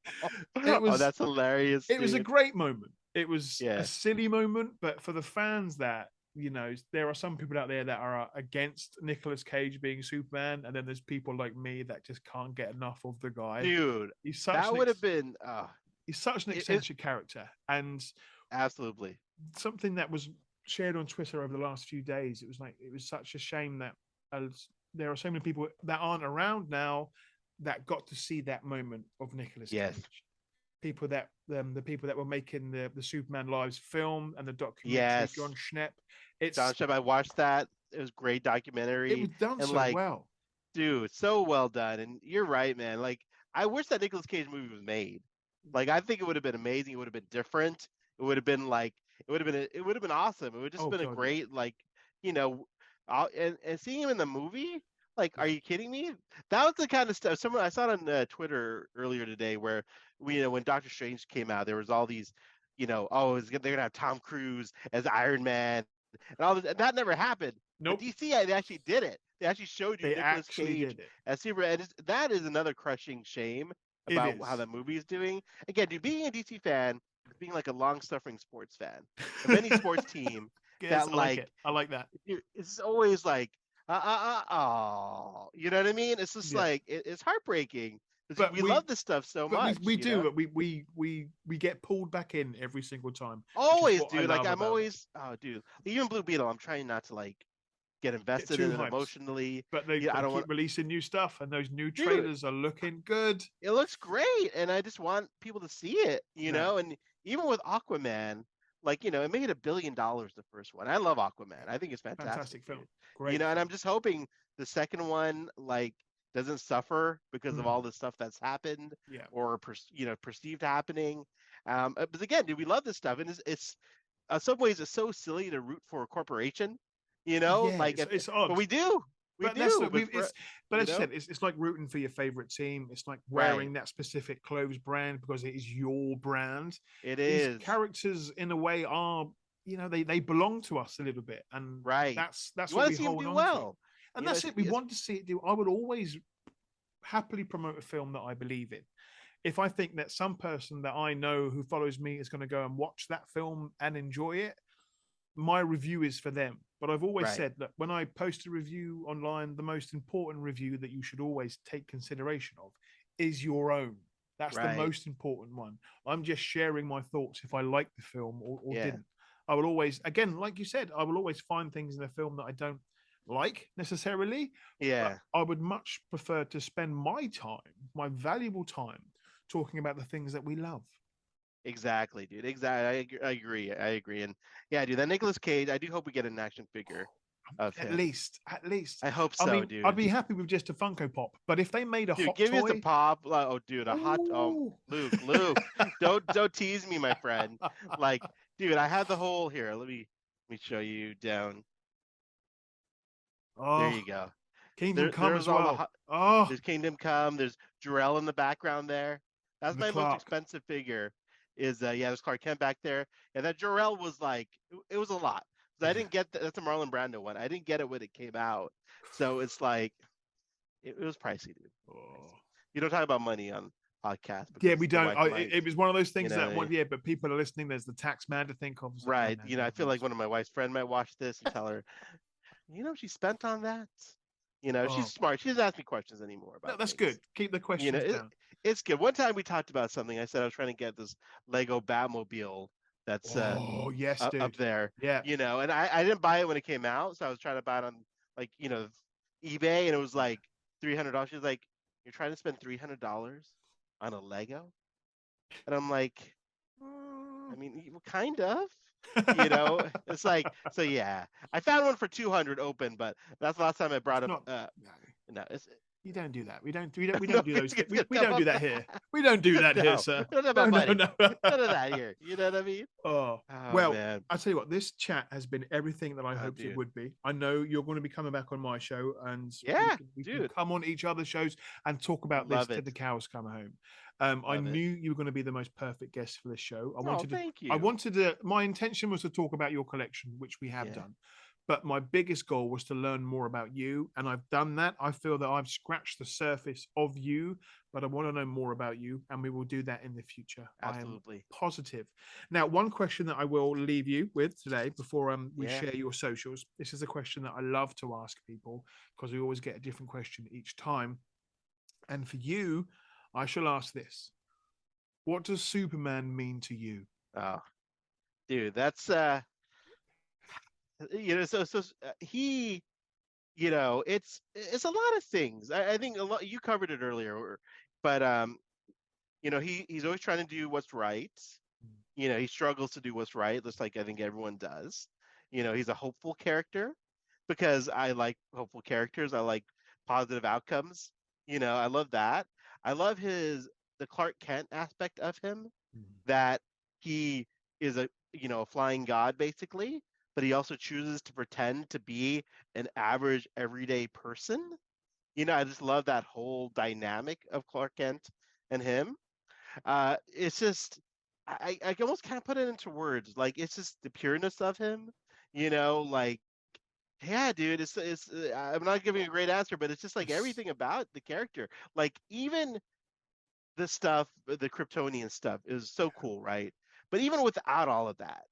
Oh, was that's hilarious, it was a dude. great moment. It was a Yeah. silly moment, but for the fans that there are some people out there that are against Nicolas Cage being Superman, and then there's people like me that just can't get enough of the guy. Dude, He's such that an would have been he's such an it eccentric character, and absolutely. something that was shared on Twitter over the last few days. It was like it was such a shame that there are so many people that aren't around now that got to see that moment of Nicolas Yes. Cage. people that the people that were making the Superman Lives film and the documentary, Yes, John Schnepp. John It's Shep. I watched that. It was a great it documentary, was done and so like, well. dude, so well done. And you're right, man. Like, I wish that Nicolas Cage movie was made. Like, I think it would have been amazing. It would have been different. It would have been like, it would have been awesome. It would just Oh been a God, yeah, great, like, you know, and seeing him in the movie. Like, are yeah. you kidding me? That was the kind of stuff. Someone I saw it on Twitter earlier today, where when Doctor Strange came out, there was all these, oh, they're gonna have Tom Cruise as Iron Man and all this, and that never happened. But Nope, DC, they actually did it. They actually showed you they Nicolas actually Cage did it. as Superman. And that is another crushing shame It about how is. the movie is doing. Again, dude, being a DC fan is being like a long-suffering sports fan of any sports team Yes, that I like like it. I like that. it's always like oh, you know what I mean? It's just Yeah, like it's heartbreaking because but we love this stuff so we much, you do, know. but we get pulled back in every single time, which is Always, what I dude. Like love I'm about it. always, oh, dude. Even Blue Beetle, I'm trying not to like get Get invested too in it hyped, emotionally. but they've Yeah, got I to don't want, keep releasing new stuff, and those new dude. trailers are looking good. It looks great, and I just want people to see it, No, And even with Aquaman, like it made $1 billion the first one. I love Aquaman. I think it's fantastic, fantastic dude. film, great And I'm film. just hoping the second one like doesn't suffer because of Mm, all the stuff that's happened yeah, or perceived happening. But again, dude, we love this stuff, and it's some ways it's so silly to root for a corporation, yeah, like, it's but odd. we That's do, the but for but you as you know, said, it's like rooting for your favorite team. It's like right? wearing that specific clothes brand because it is your brand. It These is. characters, in a way, are they belong to us a little bit, and Right. that's You what want we to see him hold do on to, well. and that's it. We It's want to see it do. I would always happily promote a film that I believe in. If I think that some person that I know who follows me is going to go and watch that film and enjoy it, my review is for them. But I've always right, said that when I post a review online, the most important review that you should always take consideration of is your own. That's the right. most important one. I'm just sharing my thoughts if I like the film or Yeah, didn't. I will always, again, like you said, I will always find things in a film that I don't like necessarily, but yeah. I would much prefer to spend my time, my valuable time, talking about the things that we love. Exactly, dude. Exactly. I agree. I agree. And yeah, dude, that Nicolas Cage, I do hope we get an action figure of At him. least, at least. I hope I so, mean, I'd dude. be happy with just a Funko Pop, but if they made a Dude, hot give me the toy, pop. Oh, dude, a hot oh, Luke, don't tease me, my friend. Like, dude, I had the whole here. Let me show you down. There oh, you go. Kingdom Come There's as all the well. hot. Oh, There's Kingdom Come. There's Jarell in the background there. That's the my most Clark. expensive figure. Is yeah, there's Clark Kent back there. And that Jarell was like it was a lot. 'Cause I didn't get that's a Marlon Brando one. I didn't get it when it came out. So it's like it was pricey, dude. Oh. Pricey. You don't talk about money on podcast Yeah, because we the don't. wife might, It was one of those you things know, that one. Yeah, but people are listening. There's the tax man to think of. It's like, no, right. no, I no, feel no. like one of my wife's friend might watch this and tell her, she spent on that. She's Oh, smart. She doesn't ask me questions anymore no, about that's good. things. Keep the You know, questions it, down. it's good. One time we talked about something. I said I was trying to get this Lego Batmobile that's Oh, yes, up dude. there, Yeah. and I didn't buy it when it came out, so I was trying to buy it on like eBay, and it was like $300. She was like, "You're trying to spend $300 on a Lego?" And I'm like, I mean, kind of. It's like so. Yeah, I found one for 200 open, but that's the last time I brought It's up. not. No, No, it's you don't do that. We no, don't do those. it's We don't no, do that here. We don't do that here, no, sir. we don't have No, about no, money. no. None of that here. You know what I mean? Oh, Oh well, man. I tell you what, this chat has been everything that I Oh hoped it dude. would be. I know you're going to be coming back on my show, and Yeah, we can dude. come on each other's shows and talk about this Love till it. the cows come home. I Love it. knew you were going to be the most perfect guest for this show. Oh, thank I you. wanted to. My intention was to talk about your collection, which we have Yeah, done. But my biggest goal was to learn more about you, and I've done that. I feel that I've scratched the surface of you, but I want to know more about you, and we will do that in the future. I am absolutely. positive. Now, one question that I will leave you with today before we Yeah. share your socials. This is a question that I love to ask people because we always get a different question each time. And for you, I shall ask this: what does Superman mean to you? Oh, dude, that's he, it's a lot of things. I think a lot you covered it earlier, but he's always trying to do what's right. He struggles to do what's right, just like I think everyone does. He's a hopeful character because I like hopeful characters. I like positive outcomes. I love that. I love the Clark Kent aspect of him, Mm. that he is a flying god basically, but he also chooses to pretend to be an average everyday person. I just love that whole dynamic of Clark Kent and him. It's just I almost can't put it into words. Like it's just the pureness of him, like yeah, dude. I'm not giving a great answer, but it's just like It's, everything about the character. Like even the stuff, the Kryptonian stuff is so cool, right? But even without all of that,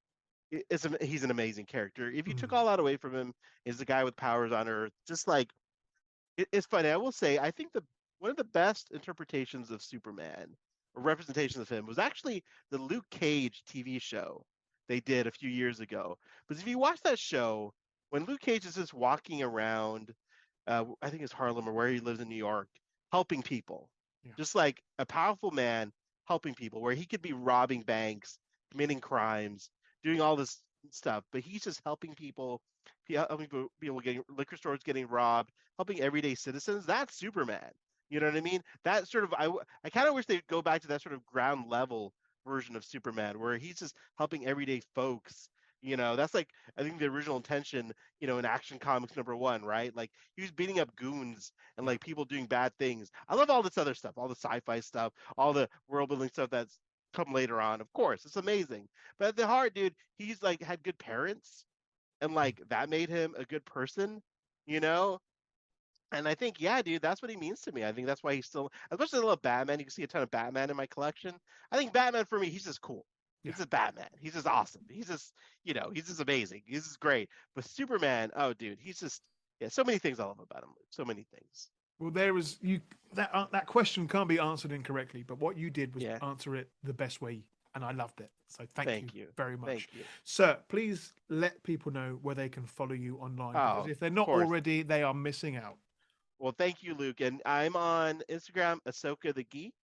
he's an amazing character. If you took mm, all that away from him, is the guy with powers on Earth. Just like it's funny. I will say, I think the one of the best interpretations of Superman or representations of him was actually the Luke Cage TV show they did a few years ago. Because if you watch that show, when Luke Cage is just walking around, I think it's Harlem or where he lives in New York, helping people, yeah. just like a powerful man helping people, where he could be robbing banks, committing crimes, doing all this stuff, but he's just helping people, helping people getting liquor stores getting robbed, helping everyday citizens. That's Superman. You know what I mean? That sort of I kind of wish they'd go back to that sort of ground level version of Superman where he's just helping everyday folks. That's like I think the original intention, in Action Comics #1, right? Like he was beating up goons and Yeah. like people doing bad things. I love all this other stuff, all the sci-fi stuff, all the world building stuff that's come later on. Of course, it's amazing. But at the heart, dude, he's like had good parents and Mm. like that made him a good person, you know? And I think, yeah, dude, that's what he means to me. I think that's why he's still, as much as I love Batman, you can see a ton of Batman in my collection. I think Batman for me, he's just cool. Yeah. He's just Batman. He's just awesome. He's just amazing. He's just great. But Superman, oh, dude, he's just, yeah, so many things I love about him. So many things. Well, there is you that question can't be answered incorrectly, but what you did was Yeah. answer it the best way, and I loved it. So thank you Thank you. very Thank much, you. sir. Please let people know where they can follow you online because Oh, if they're of not course. already, they are missing out. Well, thank you, Luke. And I'm on Instagram, Asoka the Geek.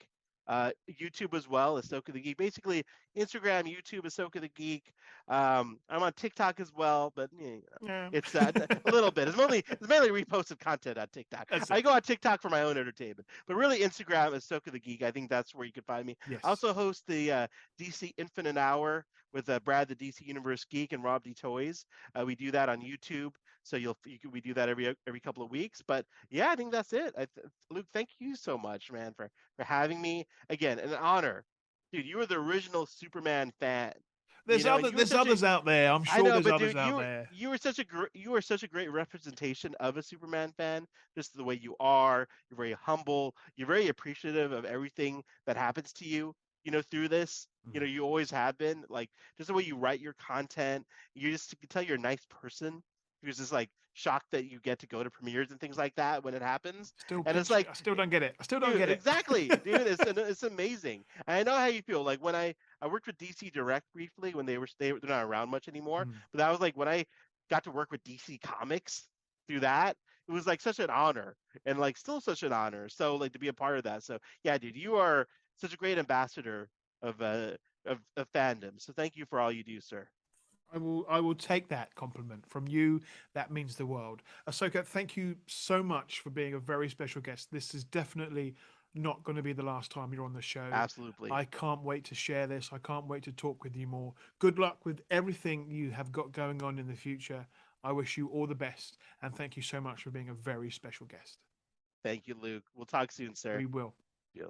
YouTube as well, Asoka the Geek. Basically, Instagram, YouTube, Asoka the Geek. I'm on TikTok as well, but Yeah, it's a little bit. It's mainly reposted content on TikTok. that's I it. go on TikTok for my own entertainment, but really Instagram, Asoka the Geek. I think that's where you can find me. I Yes. also host the DC Infinite Hour with Brad, the DC Universe Geek, and Rob D Toys. We do that on YouTube. So we do that every couple of weeks. But yeah, I think that's it. Luke, thank you so much, man, for having me again. An honor, dude. You were the original Superman fan, and you were There's such a others out there. I'm I sure know, there's but others dude, out there. you are such a great representation of a Superman fan. Just the way you are, you're very humble. You're very appreciative of everything that happens to you. Through this, Mm. you always have been. Like just the way you write your content, you can tell you're a nice person. Who's just like shocked that you get to go to premieres and things like that when it happens. Still And it's pinch. like, I still don't get it. I still don't dude, get it. exactly, dude. It's amazing. And I know how you feel. Like when I worked with DC Direct briefly when they're not around much anymore. Mm. But that was like when I got to work with DC Comics through that. It was like such an honor and like still such an honor. So like to be a part of that. So yeah, dude, you are such a great ambassador of of fandom. So thank you for all you do, sir. I will take that compliment from you. That means the world. Ahsoka, thank you so much for being a very special guest. This is definitely not going to be the last time you're on the show. Absolutely. I can't wait to share this. I can't wait to talk with you more. Good luck with everything you have got going on in the future. I wish you all the best and thank you so much for being a very special guest. Thank you, Luke. We'll talk soon, sir. We will. Yeah.